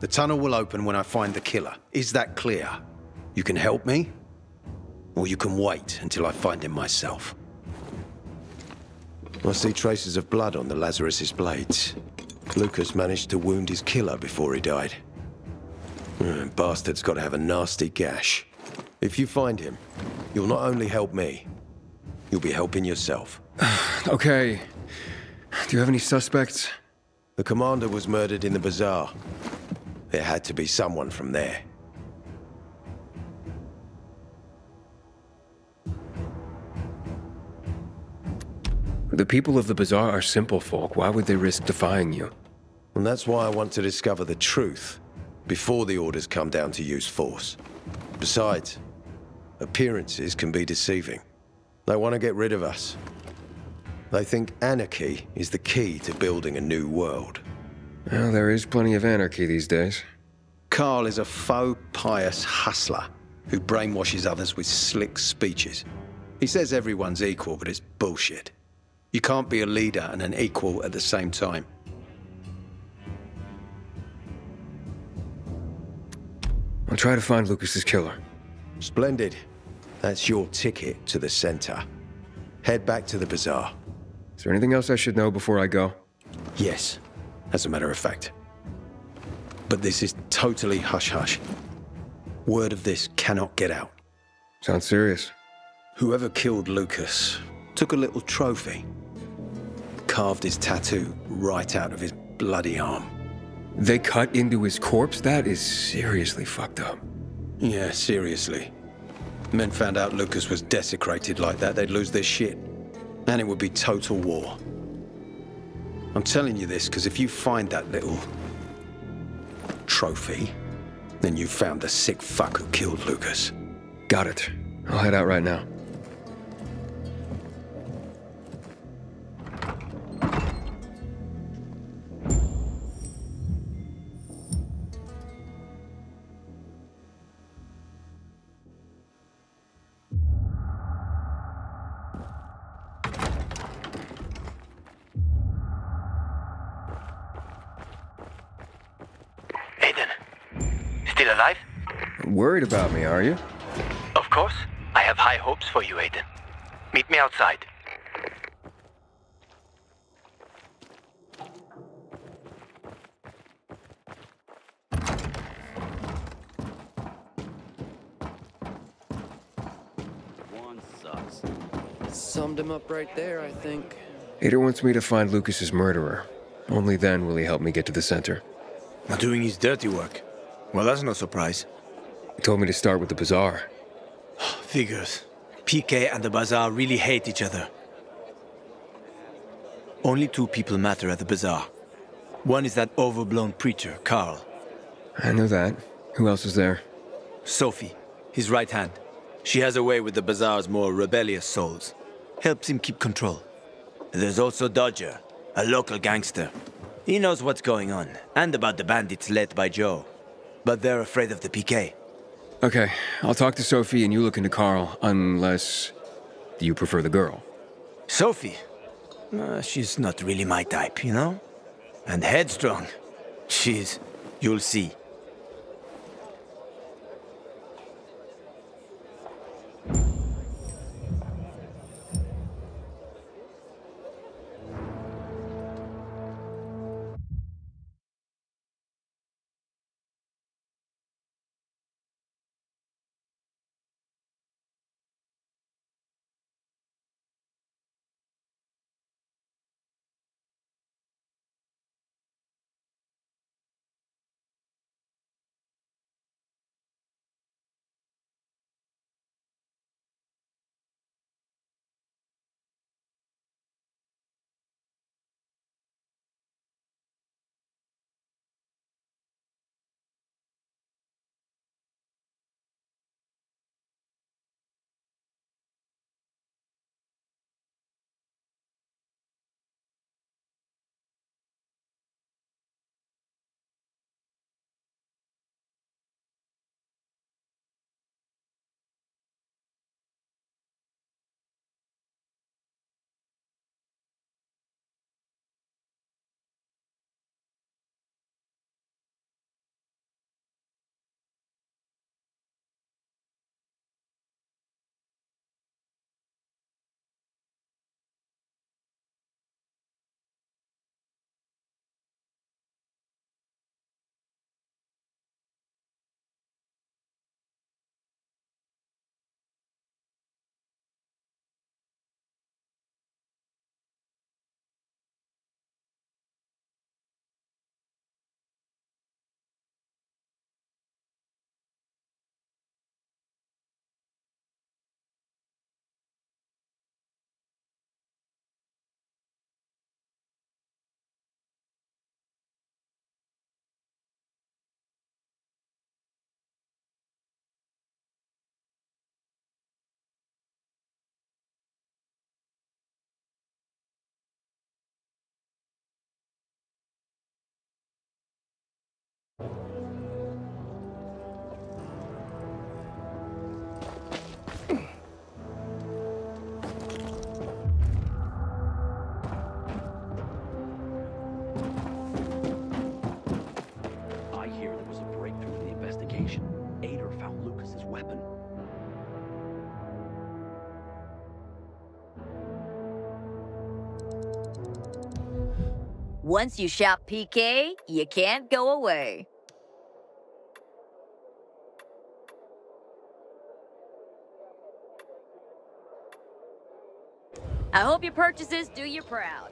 The tunnel will open when I find the killer. Is that clear? You can help me, or you can wait until I find him myself. I see traces of blood on the Lazarus's blades. Lucas managed to wound his killer before he died. Bastard's got to have a nasty gash. If you find him, you'll not only help me, you'll be helping yourself.
Okay. Do you have any suspects?
The commander was murdered in the bazaar. There had to be someone from there.
The people of the bazaar are simple folk. Why would they risk defying you?
And that's why I want to discover the truth before the orders come down to use force. Besides, appearances can be deceiving. They want to get rid of us. They think anarchy is the key to building a new world.
Well, there is plenty of anarchy these days.
Carl is a faux pious hustler who brainwashes others with slick speeches. He says everyone's equal, but it's bullshit. You can't be a leader and an equal at the same time.
I'll try to find Lucas's killer.
Splendid. That's your ticket to the center. Head back to the bazaar.
Is there anything else I should know before I go?
Yes, as a matter of fact. But this is totally hush-hush. Word of this cannot get out.
Sounds serious.
Whoever killed Lucas took a little trophy. Carved his tattoo right out of his bloody arm.
They cut into his corpse? That is seriously fucked up.
Yeah, seriously. Men found out Lucas was desecrated like that, they'd lose their shit. And it would be total war. I'm telling you this because if you find that little trophy, then you found the sick fuck who killed Lucas.
Got it. I'll head out right now.
Still alive?
Worried about me, are you?
Of course. I have high hopes for you, Aiden. Meet me outside.
One sucks.
Summed him up right there, I think.
Ader wants me to find Lucas's murderer. Only then will he help me get to the center.
Doing his dirty work. Well, that's no surprise.
He told me to start with the bazaar.
Figures. PK and the bazaar really hate each other. Only two people matter at the bazaar. One is that overblown preacher, Carl.
I know that. Who else is there?
Sophie, his right hand. She has a way with the Bazaar's more rebellious souls. Helps him keep control. There's also Dodger, a local gangster. He knows what's going on, and about the bandits led by Joe. But they're afraid of the PK.
Okay, I'll talk to Sophie and you look into Carl, unless you prefer the girl.
Sophie? She's not really my type, you know? And headstrong. You'll see.
Once you shop PK, you can't go away. I hope your purchases do you proud.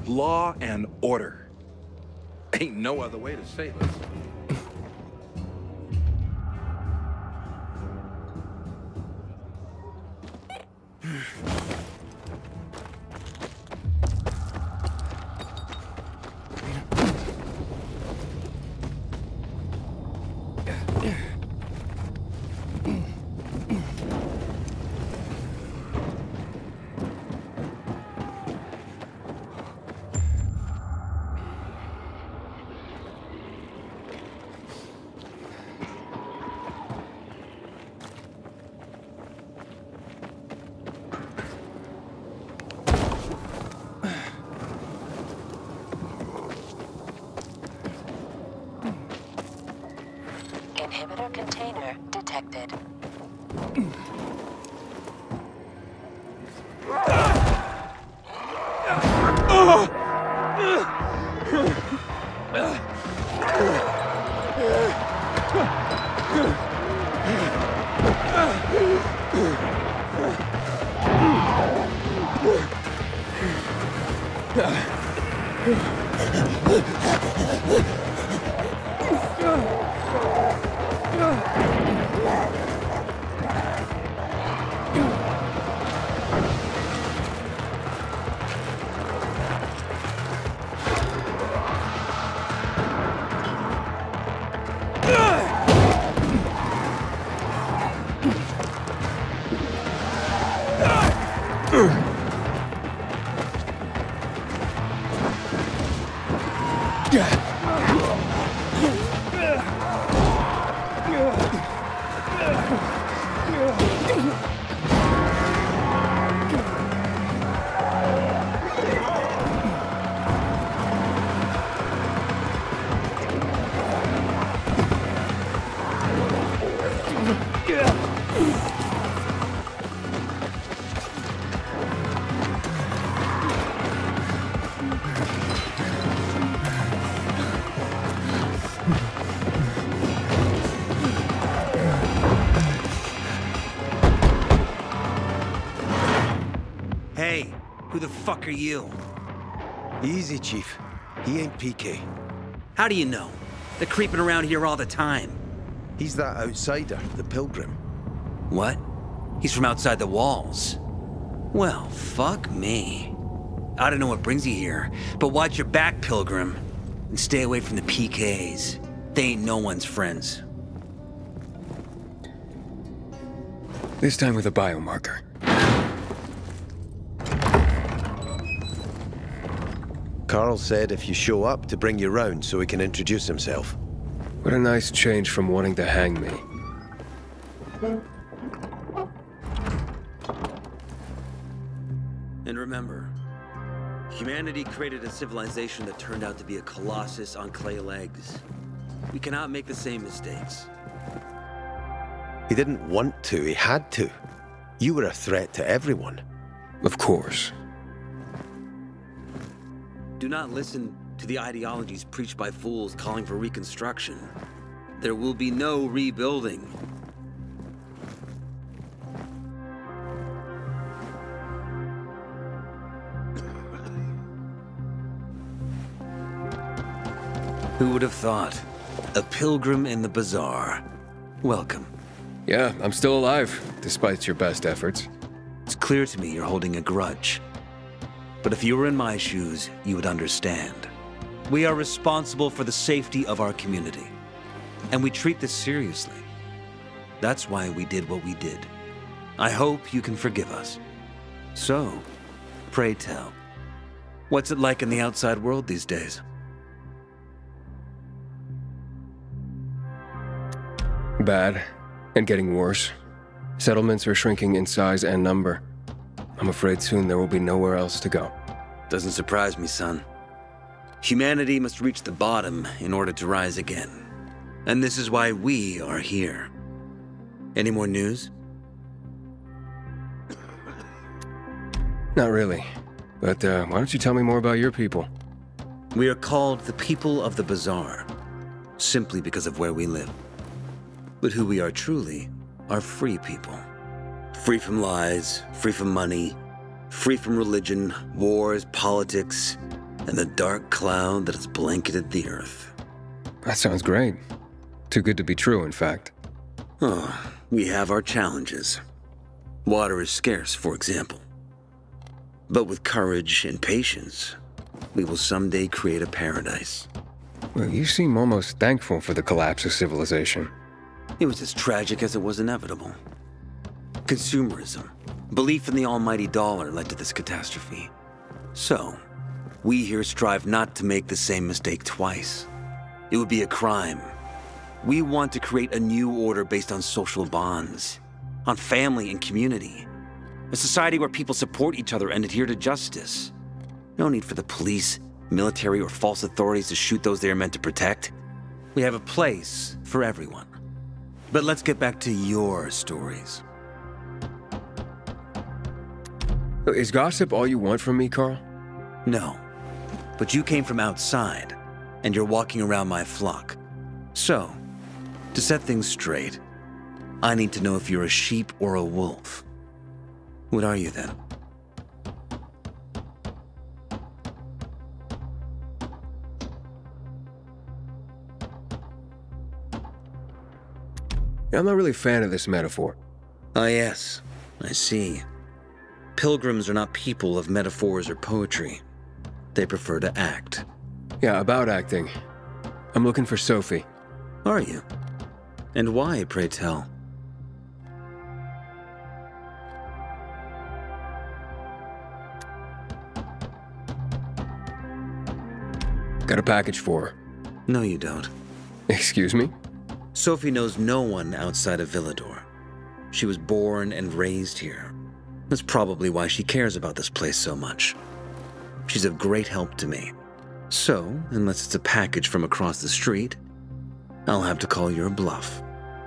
Law and order. Ain't no other way to say this.
Inhibitor container detected.
Hey, who the fuck are you?
Easy, Chief. He ain't PK.
How do you know? They're creeping around here all the time.
He's that outsider, the Pilgrim.
What? He's from outside the walls. Well, fuck me. I don't know what brings you here, but watch your back, Pilgrim. And stay away from the PKs. They ain't no one's friends.
This time with a biomarker.
Carl said if you show up to bring you round so he can introduce himself.
What a nice change from wanting to hang me.
And remember, humanity created a civilization that turned out to be a colossus on clay legs. We cannot make the same mistakes.
He didn't want to, he had to. You were a threat to everyone.
Of course.
Do not listen to the ideologies preached by fools calling for reconstruction. There will be no rebuilding. Who would have thought? A pilgrim in the bazaar. Welcome.
Yeah, I'm still alive, despite your best efforts.
It's clear to me you're holding a grudge. But if you were in my shoes, you would understand. We are responsible for the safety of our community. And we treat this seriously. That's why we did what we did. I hope you can forgive us. So, pray tell, what's it like in the outside world these days?
Bad, and getting worse. Settlements are shrinking in size and number. I'm afraid soon there will be nowhere else to go.
Doesn't surprise me, son. Humanity must reach the bottom in order to rise again. And this is why we are here. Any more news?
Not really. But why don't you tell me more about your people?
We are called the people of the bazaar, simply because of where we live. But who we are truly are free people. Free from lies, free from money, free from religion, wars, politics, and the dark cloud that has blanketed the earth.
That sounds great. Too good to be true, in fact.
Oh, we have our challenges. Water is scarce, for example. But with courage and patience, we will someday create a paradise.
Well, you seem almost thankful for the collapse of civilization.
It was as tragic as it was inevitable. Consumerism, belief in the almighty dollar led to this catastrophe. So, we here strive not to make the same mistake twice. It would be a crime. We want to create a new order based on social bonds, on family and community. A society where people support each other and adhere to justice. No need for the police, military, or false authorities to shoot those they are meant to protect. We have a place for everyone. But let's get back to your stories.
Is gossip all you want from me, Carl?
No. But you came from outside, and you're walking around my flock. So, to set things straight, I need to know if you're a sheep or a wolf. What are you then?
I'm not really a fan of this metaphor.
Ah, yes. I see. Pilgrims are not people of metaphors or poetry. They prefer to act.
Yeah, about acting. I'm looking for Sophie.
Are you? And why, pray tell?
Got a package for her.
No, you don't.
Excuse me?
Sophie knows no one outside of Villador. She was born and raised here. That's probably why she cares about this place so much. She's of great help to me. So, unless it's a package from across the street, I'll have to call your bluff.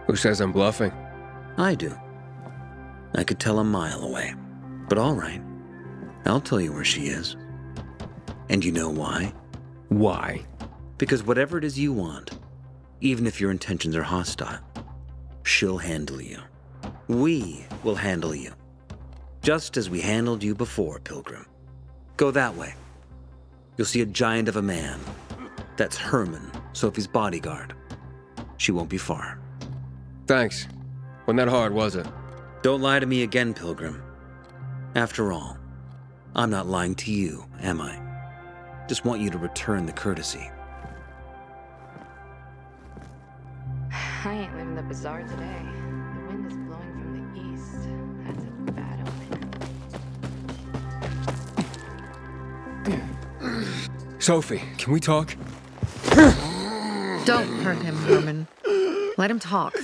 Who says I'm bluffing?
I do. I could tell a mile away. But all right, I'll tell you where she is. And you know why?
Why?
Because whatever it is you want, even if your intentions are hostile, she'll handle you. We will handle you. Just as we handled you before, Pilgrim. Go that way. You'll see a giant of a man. That's Herman, Sophie's bodyguard. She won't be far.
Thanks. Wasn't that hard, was it?
Don't lie to me again, Pilgrim. After all, I'm not lying to you, am I? Just want you to return the courtesy.
I ain't leaving the bazaar today. The wind is blowing from the east. That's a bad omen.
Sophie, can we talk?
Don't hurt him, Herman. Let him talk.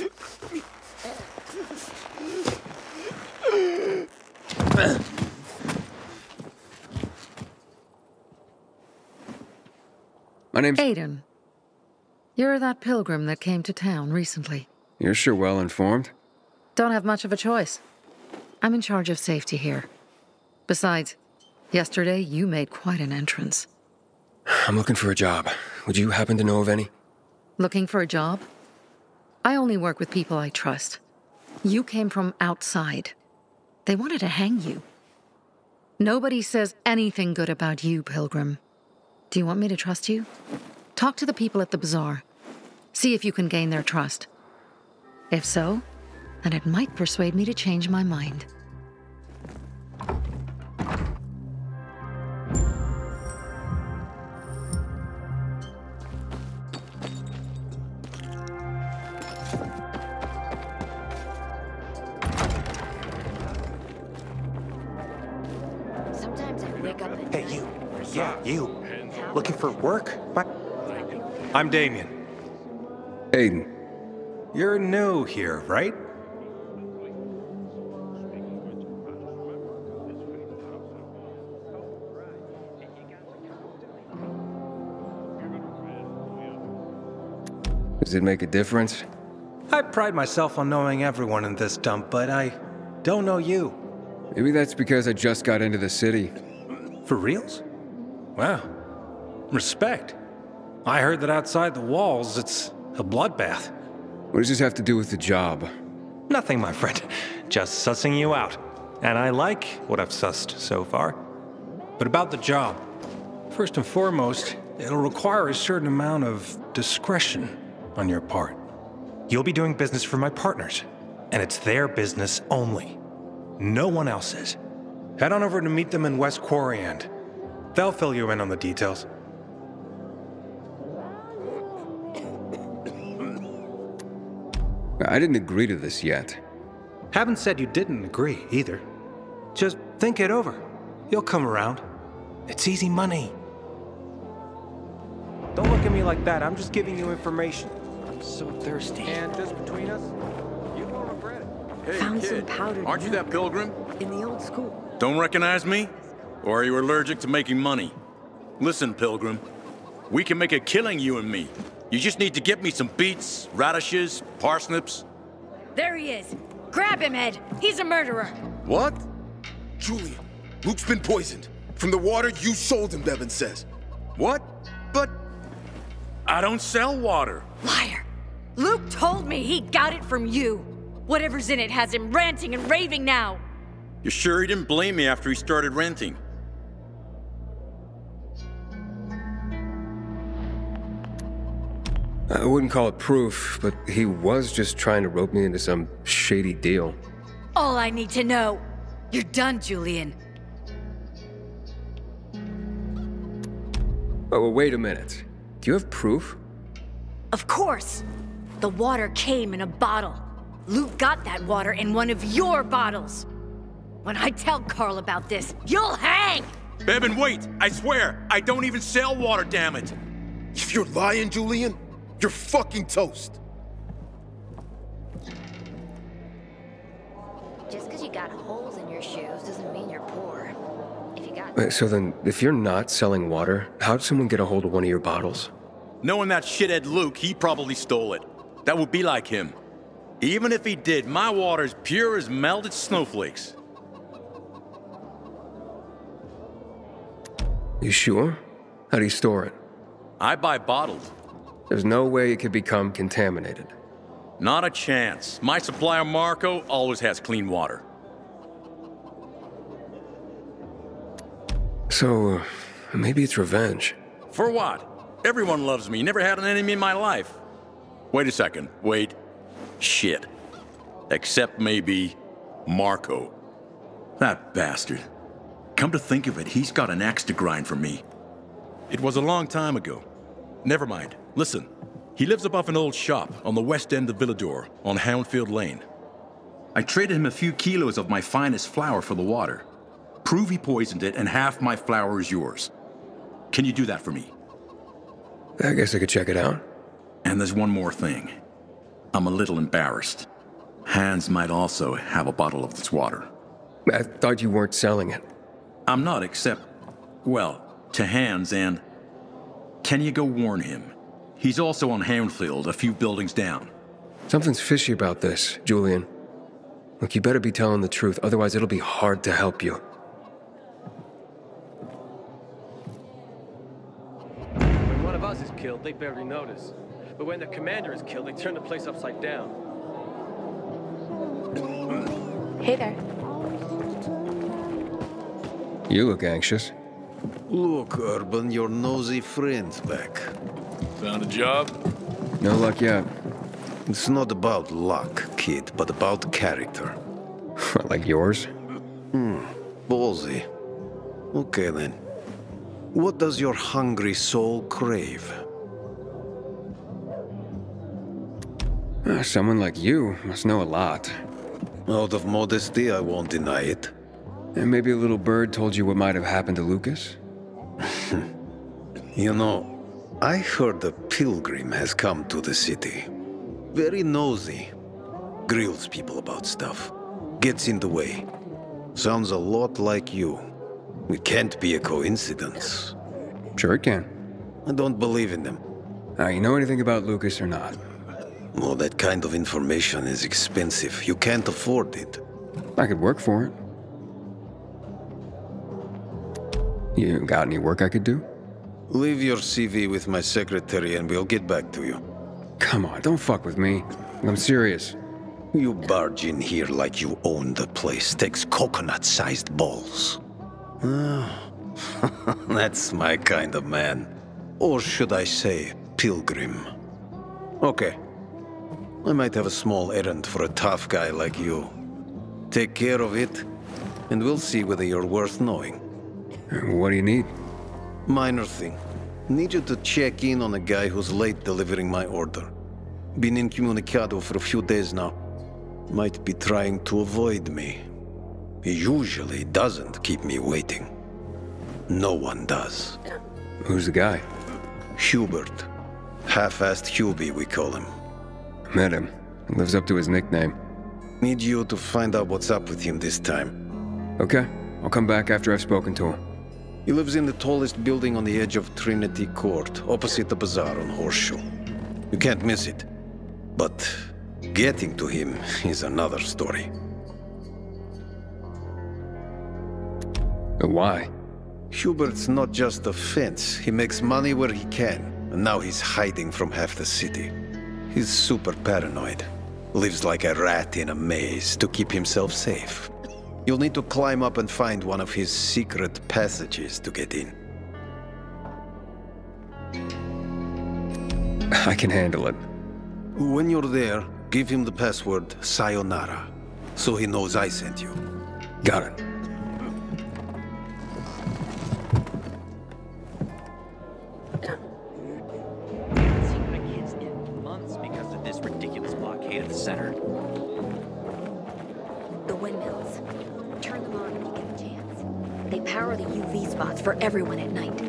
My name's
Aiden. You're that pilgrim that came to town recently.
You're sure well informed.
Don't have much of a choice. I'm in charge of safety here. Besides, yesterday you made quite an entrance.
I'm looking for a job. Would you happen to know of any?
Looking for a job? I only work with people I trust. You came from outside. They wanted to hang you. Nobody says anything good about you, Pilgrim. Do you want me to trust you? Talk to the people at the bazaar. See if you can gain their trust. If so, then it might persuade me to change my mind.
Sometimes I wake up and...
Hey, you. Yeah, you. Looking for work? What? I'm Damien.
Aiden.
You're new here, right?
Does it make a difference?
I pride myself on knowing everyone in this dump, but I don't know you.
Maybe that's because I just got into the city.
For reals? Wow. Respect. I heard that outside the walls, it's a bloodbath.
What does this have to do with the job?
Nothing, my friend. Just sussing you out. And I like what I've sussed so far. But about the job. First and foremost, it'll require a certain amount of discretion on your part. You'll be doing business for my partners, and it's their business only. No one else's. Head on over to meet them in West Quarry End. They'll fill you in on the details.
I didn't agree to this yet.
Haven't said you didn't agree, either. Just think it over. You'll come around. It's easy money. Don't look at me like that. I'm just giving you information.
I'm so thirsty.
And just between us, you won't regret it.
Hey,
Found
kid,
some powdered
aren't you
milk.
that pilgrim?
In the old school.
Don't recognize me? Or are you allergic to making money? Listen, pilgrim. We can make a killing, you and me. You just need to get me some beets, radishes, parsnips.
There he is. Grab him, Ed. He's a murderer.
What?
Julian, Luke's been poisoned. From the water you sold him, Bevan says.
What? But I don't sell water.
Liar. Luke told me he got it from you. Whatever's in it has him ranting and raving now.
You sure he didn't blame me after he started renting?
I wouldn't call it proof, but he was just trying to rope me into some shady deal.
All I need to know. You're done, Julian.
Oh, wait a minute. Do you have proof?
Of course. The water came in a bottle. Luke got that water in one of your bottles. When I tell Carl about this, you'll hang!
Bevan, wait! I swear, I don't even sell water, damn it!
If you're lying, Julian, you're fucking toast.
Just because you got holes in your shoes doesn't mean you're poor. If you got...
Wait, so then, if you're not selling water, how'd someone get a hold of one of your bottles?
Knowing that shithead Luke, he probably stole it. That would be like him. Even if he did, my water's pure as melted snowflakes.
You sure? How do you store it?
I buy bottled.
There's no way it could become contaminated.
Not a chance. My supplier, Marco, always has clean water.
So, maybe it's revenge.
For what? Everyone loves me. Never had an enemy in my life. Wait a second. Wait. Shit. Except maybe Marco. That bastard. Come to think of it, he's got an axe to grind for me. It was a long time ago. Never mind. Listen. He lives above an old shop on the west end of Villador, on Houndfield Lane. I traded him a few kilos of my finest flour for the water. Prove he poisoned it, and half my flour is yours. Can you do that for me?
I guess I could check it out.
And there's one more thing. I'm a little embarrassed. Hans might also have a bottle of this water.
I thought you weren't selling it.
I'm not, except, well, to Hans, and... Can you go warn him? He's also on Houndfield, a few buildings down.
Something's fishy about this, Julian. Look, you better be telling the truth, otherwise it'll be hard to help you.
When one of us is killed, they barely notice. But when the commander is killed, they turn the place upside down.
Hey there.
You look anxious.
Look, Urban, your nosy friend's back.
Found a job?
No luck yet.
It's not about luck, kid, but about character.
Like yours?
Ballsy. Okay, then. What does your hungry soul crave?
Someone like you must know a lot.
Out of modesty, I won't deny it.
And maybe a little bird told you what might have happened to Lucas?
You know, I heard a pilgrim has come to the city. Very nosy. Grills people about stuff. Gets in the way. Sounds a lot like you. It can't be a coincidence.
Sure it can.
I don't believe in them.
You know anything about Lucas or not?
Well, that kind of information is expensive. You can't afford it.
I could work for it. You got any work I could do?
Leave your CV with my secretary and we'll get back to you.
Come on, don't fuck with me. I'm serious.
You barge in here like you own the place. Takes coconut-sized balls. That's my kind of man. Or should I say, pilgrim. Okay. I might have a small errand for a tough guy like you. Take care of it, and we'll see whether you're worth knowing.
What do you need?
Minor thing. Need you to check in on a guy who's late delivering my order. Been incommunicado for a few days now. Might be trying to avoid me. He usually doesn't keep me waiting. No one does.
Who's the guy?
Hubert. Half-assed Hubie, we call him.
Met him. Lives up to his nickname.
Need you to find out what's up with him this time.
Okay. I'll come back after I've spoken to him.
He lives in the tallest building on the edge of Trinity Court, opposite the bazaar on Horseshoe. You can't miss it. But getting to him is another story.
Why?
Hubert's not just a fence. He makes money where he can, and now he's hiding from half the city. He's super paranoid. Lives like a rat in a maze to keep himself safe. You'll need to climb up and find one of his secret passages to get in.
I can handle it.
When you're there, give him the password Sayonara, so he knows I sent you.
Got it.
At the center.
The windmills. Turn them on when you get a chance. They power the UV spots for everyone at night.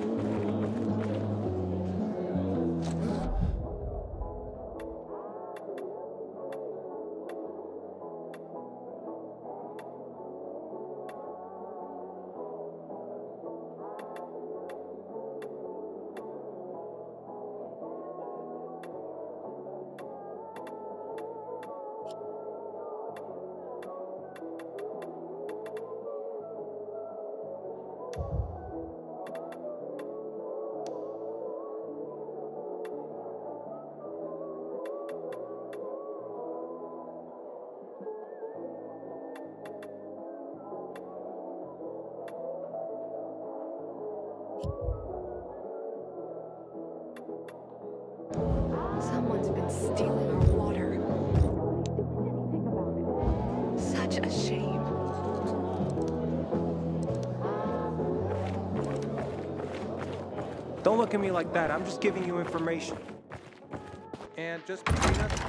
Someone's been stealing our water. Anything about it. Such a shame.
Don't look at me like that. I'm just giving you information. And just between us,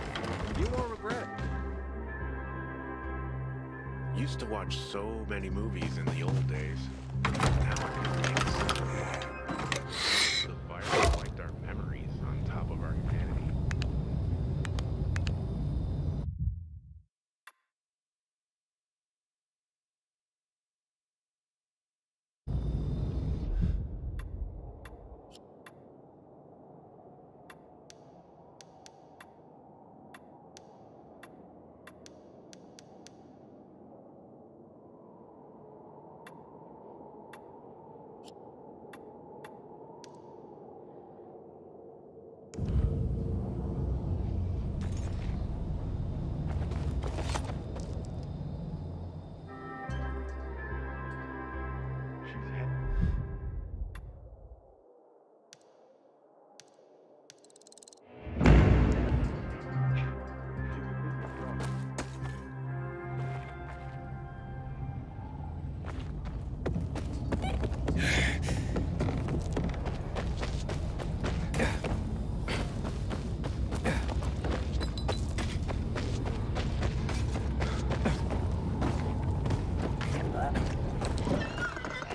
you won't regret it.
Used to watch so many movies in the old days. Now I can think. The virus wiped our memories on top of our humanity.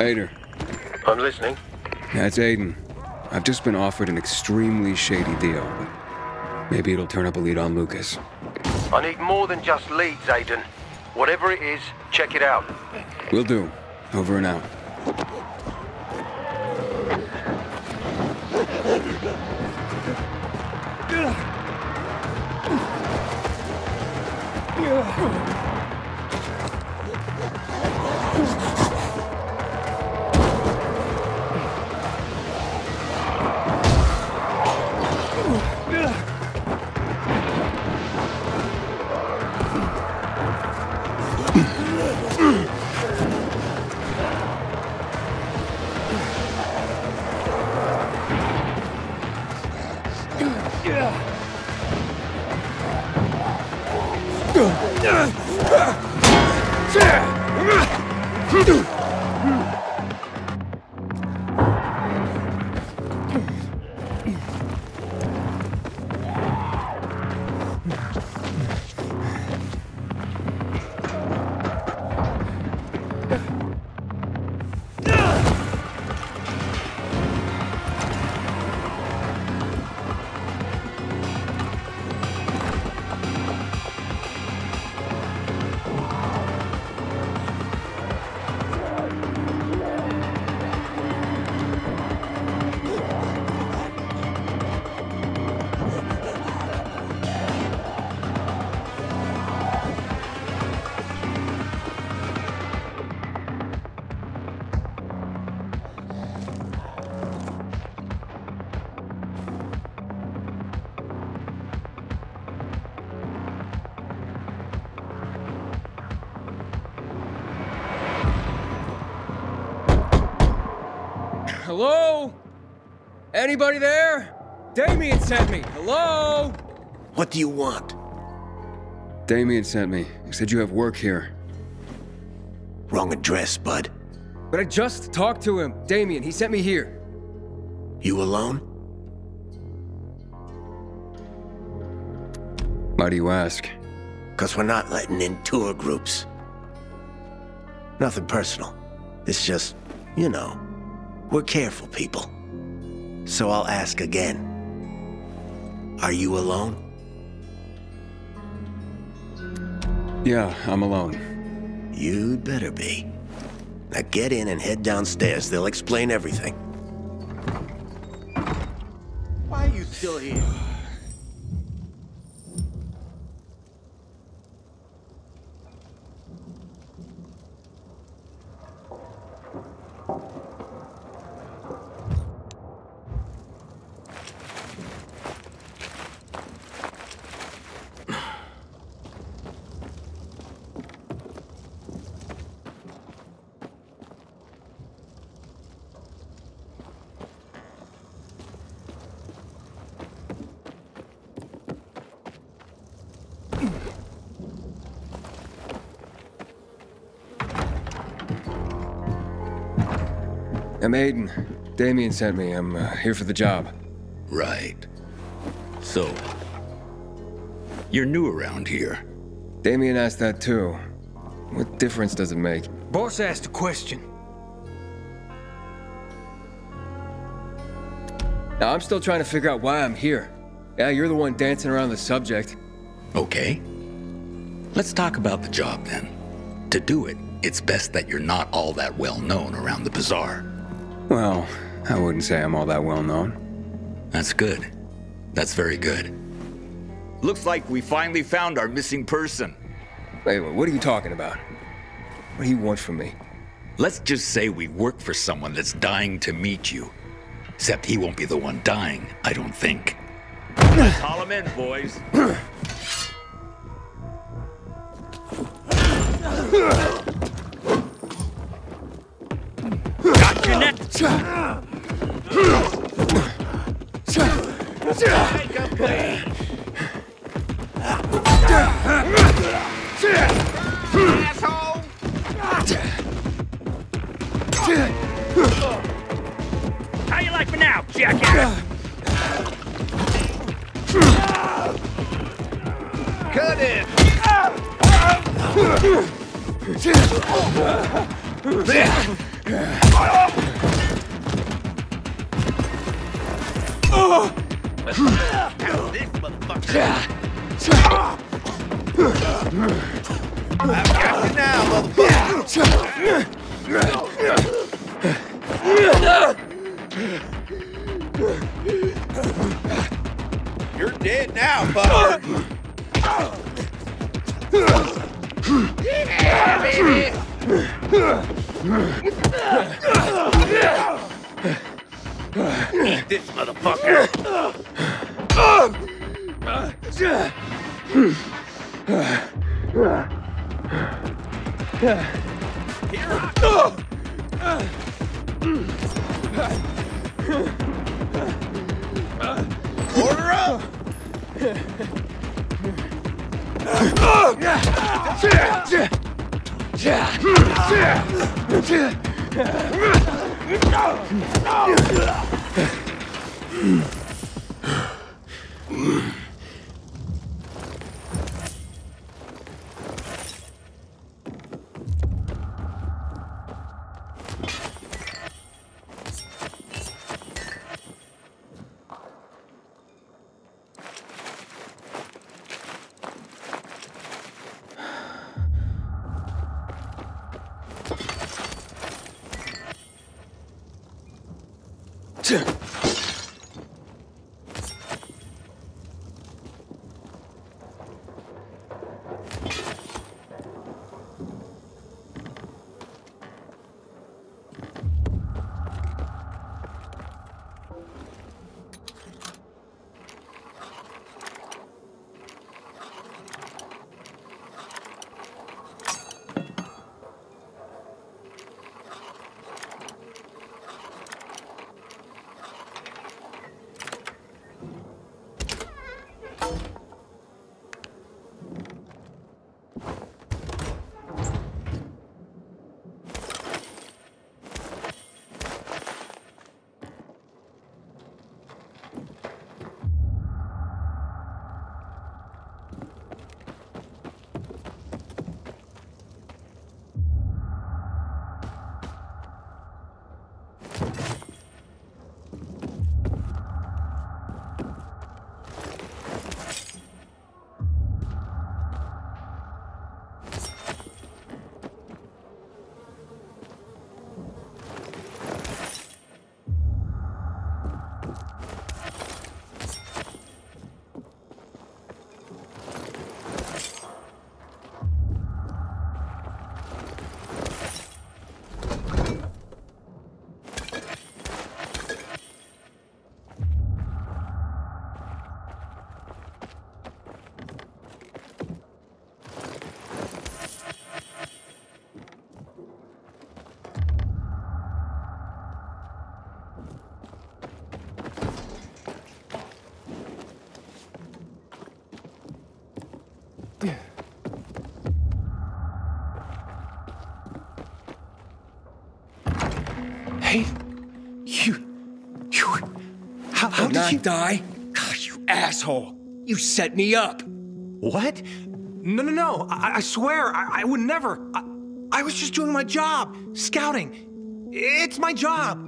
Ader.
I'm listening.
That's Aiden. I've just been offered an extremely shady deal, but maybe it'll turn up a lead on Lucas.
I need more than just leads, Aiden. Whatever it is, check it out.
Will do. Over and out. Hello? Anybody there? Damien sent me! Hello?
What do you want?
Damien sent me. He said you have work here.
Wrong address, bud.
But I just talked to him. Damien, he sent me here.
You alone?
Why do you ask?
'Cause we're not letting in tour groups. Nothing personal. It's just, you know, we're careful people. So I'll ask again. Are you alone?
Yeah, I'm alone.
You'd better be. Now get in and head downstairs. They'll explain everything.
Why are you still here?
I'm Aiden. Damien sent me. I'm here for the job.
Right. So, you're new around here.
Damien asked that too. What difference does it make?
Boss asked a question.
Now, I'm still trying to figure out why I'm here. Yeah, you're the one dancing around the subject.
Okay. Let's talk about the job then. To do it, it's best that you're not all that well known around the bazaar.
Well, I wouldn't say I'm all that well known.
That's good. That's very good. Looks like we finally found our missing person.
Wait, what are you talking about? What do you want from me?
Let's just say we work for someone that's dying to meet you. Except he won't be the one dying, I don't think. Let's haul him in, boys. Got your neck.
Take him, please. Asshole!
How you like me now, jackass?
Cut it! This motherfucker! I've got you now, motherfucker! You're dead now, fucker! Yeah, baby! Eat this motherfucker! Here I go! Order up!
Hayden, you... How did you...
die? Gosh, you asshole. You set me up.
What? No. I swear, I would never. I was just doing my job. Scouting. It's my job.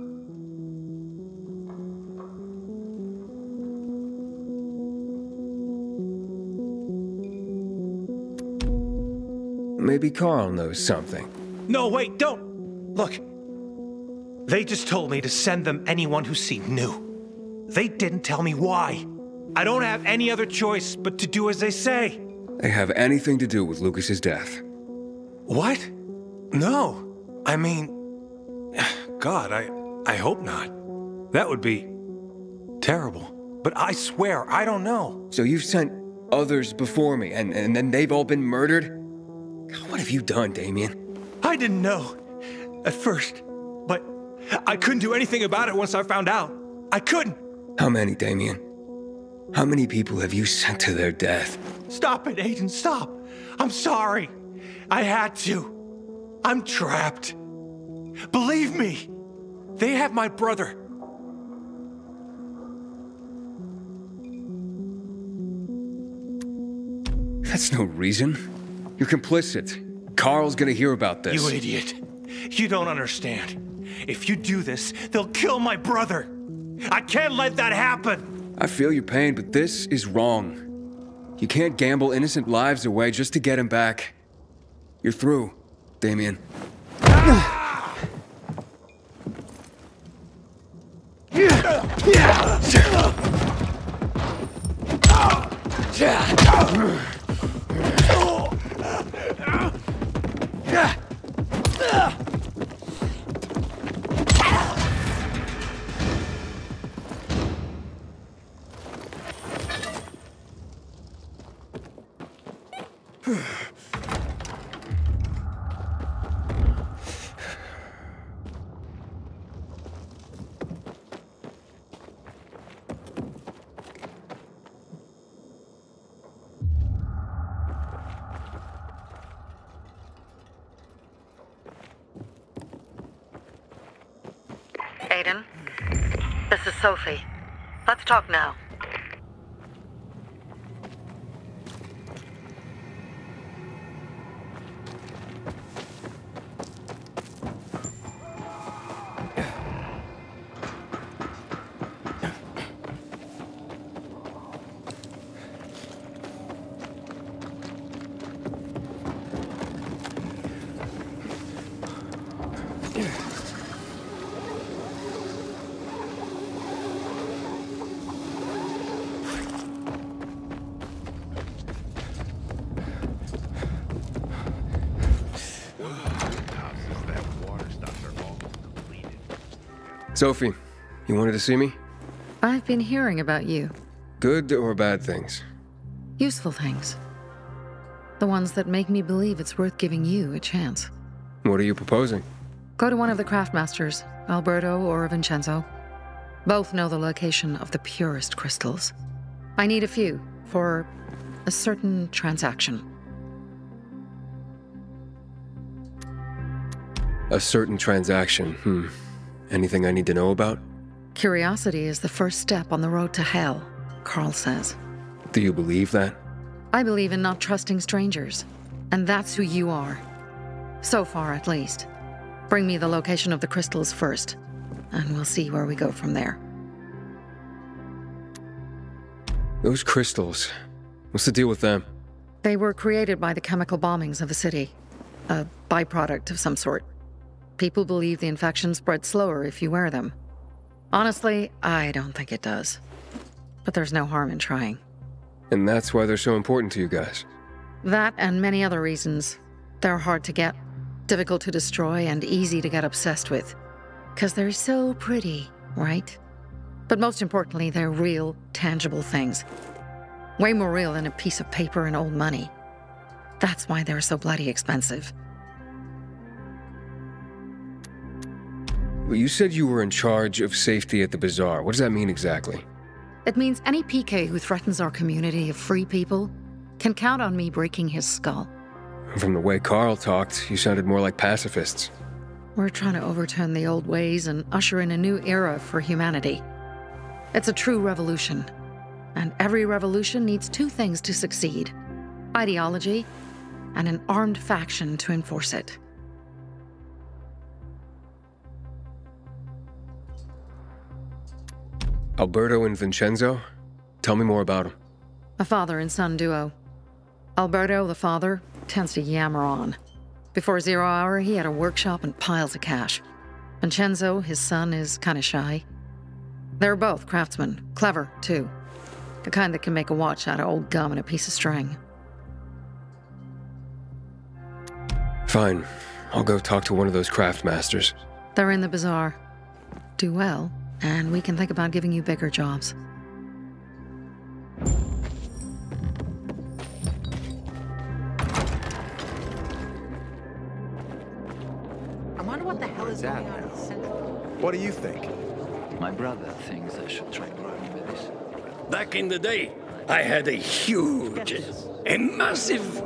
Maybe Carl knows something.
No, wait, don't. Look. They just told me to send them anyone who seemed new. They didn't tell me why. I don't have any other choice but to do as they say.
They have anything to do with Lucas's death.
What? No. I mean... God, I hope not. That would be... terrible. But I swear, I don't know.
So you've sent others before me, and then they've all been murdered? What have you done, Damien?
I didn't know. At first. But I couldn't do anything about it once I found out. I couldn't.
How many, Damien? How many people have you sent to their death?
Stop it, Aiden, stop. I'm sorry. I had to. I'm trapped. Believe me, they have my brother.
That's no reason. You're complicit. Carl's gonna hear about this.
You idiot. You don't understand. If you do this, they'll kill my brother. I can't let that happen.
I feel your pain, but this is wrong. You can't gamble innocent lives away just to get him back. You're through, Damien.
Aiden, this is Sophie. Let's talk now.
Sophie, you wanted to see me?
I've been hearing about you.
Good or bad things?
Useful things. The ones that make me believe it's worth giving you a chance.
What are you proposing?
Go to one of the craftmasters, Alberto or Vincenzo. Both know the location of the purest crystals. I need a few for a certain transaction.
A certain transaction, Anything I need to know about?
Curiosity is the first step on the road to hell, Carl says.
Do you believe that?
I believe in not trusting strangers, and that's who you are. So far, at least. Bring me the location of the crystals first, and we'll see where we go from there.
Those crystals, what's the deal with them?
They were created by the chemical bombings of the city. A byproduct of some sort. People believe the infection spreads slower if you wear them. Honestly, I don't think it does. But there's no harm in trying.
And that's why they're so important to you guys?
That and many other reasons. They're hard to get, difficult to destroy, and easy to get obsessed with. 'Cause they're so pretty, right? But most importantly, they're real, tangible things. Way more real than a piece of paper and old money. That's why they're so bloody expensive.
Well, you said you were in charge of safety at the bazaar. What does that mean exactly?
It means any PK who threatens our community of free people can count on me breaking his skull.
From the way Carl talked, you sounded more like pacifists.
We're trying to overturn the old ways and usher in a new era for humanity. It's a true revolution. And every revolution needs two things to succeed: ideology and an armed faction to enforce it.
Alberto and Vincenzo? Tell me more about them.
A father and son duo. Alberto, the father, tends to yammer on. Before 0 hour, he had a workshop and piles of cash. Vincenzo, his son, is kinda shy. They're both craftsmen, clever, too. The kind that can make a watch out of old gum and a piece of string.
Fine. I'll go talk to one of those craft masters.
They're in the bazaar. Do well, and we can think about giving you bigger jobs.
I wonder what the hell is going on in Central.
What do you think?
My brother thinks I should try growing with this.
Back in the day, I had a huge, a massive,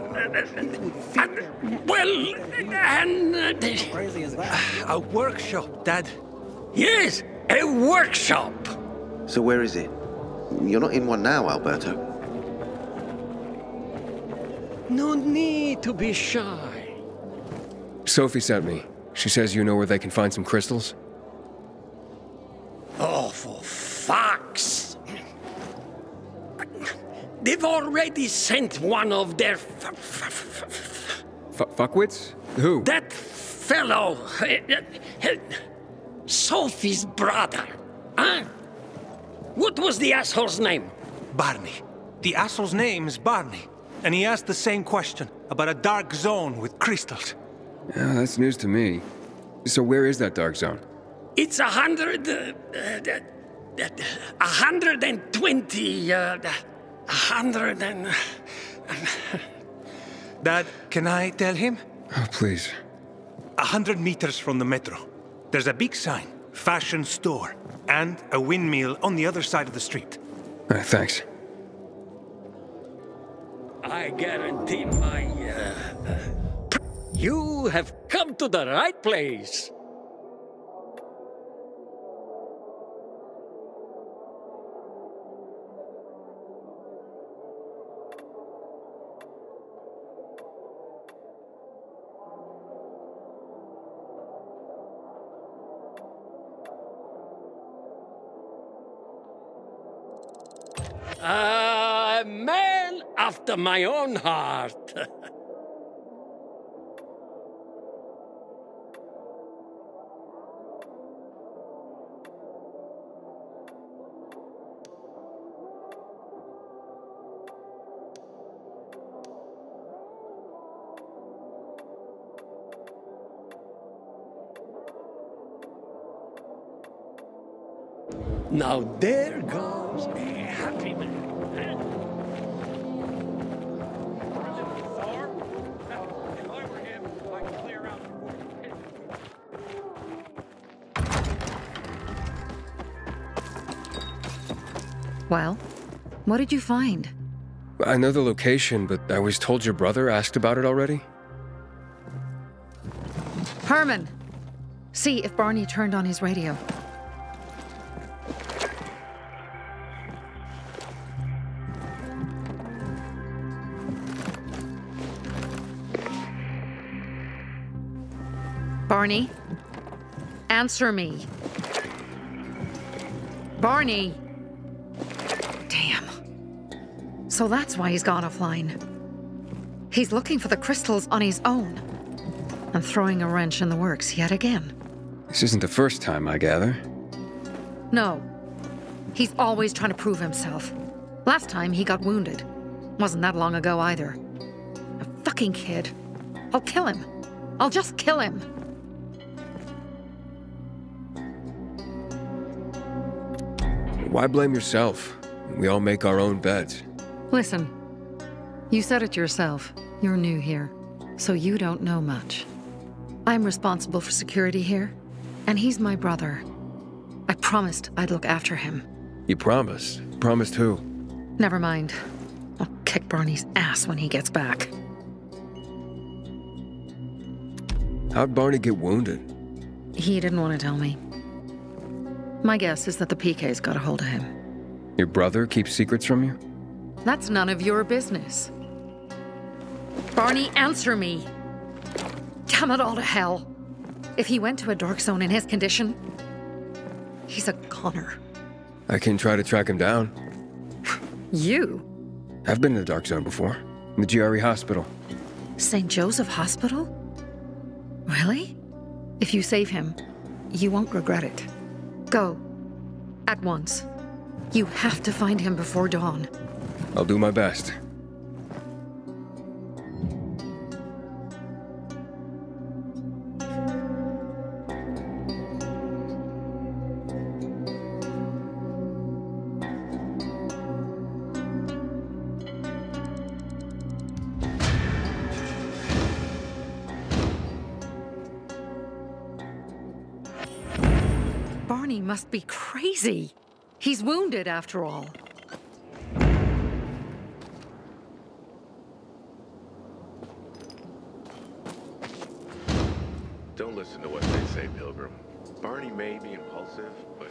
A workshop, Dad.
Yes, a workshop.
So where is it? You're not in one now, Alberto.
No need to be shy.
Sophie sent me. She says you know where they can find some crystals?
Oh, for fuck's... They've already sent one of their...
Fuckwits? Who?
That fellow... Sophie's brother. Huh? What was the asshole's name?
Barney. The asshole's name is Barney. And he asked the same question about a dark zone with crystals.
Yeah, that's news to me. So where is that dark zone?
It's 120... 100 and...
Dad, can I tell him?
Oh, please.
100 meters from the metro. There's a big sign, fashion store, and a windmill on the other side of the street.
All right, thanks.
I guarantee my... You have come to the right place. A man after my own heart. Now there goes a happy man.
Well, what did you find?
I know the location, but I was told your brother asked about it already?
Herman! See if Barney turned on his radio. Barney? Answer me. Barney! Damn. So that's why he's gone offline. He's looking for the crystals on his own. And throwing a wrench in the works yet again.
This isn't the first time, I gather.
No. He's always trying to prove himself. Last time he got wounded. Wasn't that long ago either. A fucking kid. I'll kill him. I'll just kill him.
Why blame yourself? We all make our own beds.
Listen, you said it yourself. You're new here, so you don't know much. I'm responsible for security here, and he's my brother. I promised I'd look after him.
You promised? Promised who?
Never mind. I'll kick Barney's ass when he gets back.
How'd Barney get wounded?
He didn't want to tell me. My guess is that the PK's got a hold of him.
Your brother keeps secrets from you?
That's none of your business. Barney, answer me! Damn it all to hell! If he went to a dark zone in his condition, he's a goner.
I can try to track him down.
You?
I've been in the dark zone before. In the GRE hospital.
St. Joseph Hospital? Really? If you save him, you won't regret it. Go. At once. You have to find him before dawn.
I'll do my best.
Barney must be crazy. He's wounded, after all.
Don't listen to what they say, Pilgrim. Barney may be impulsive, but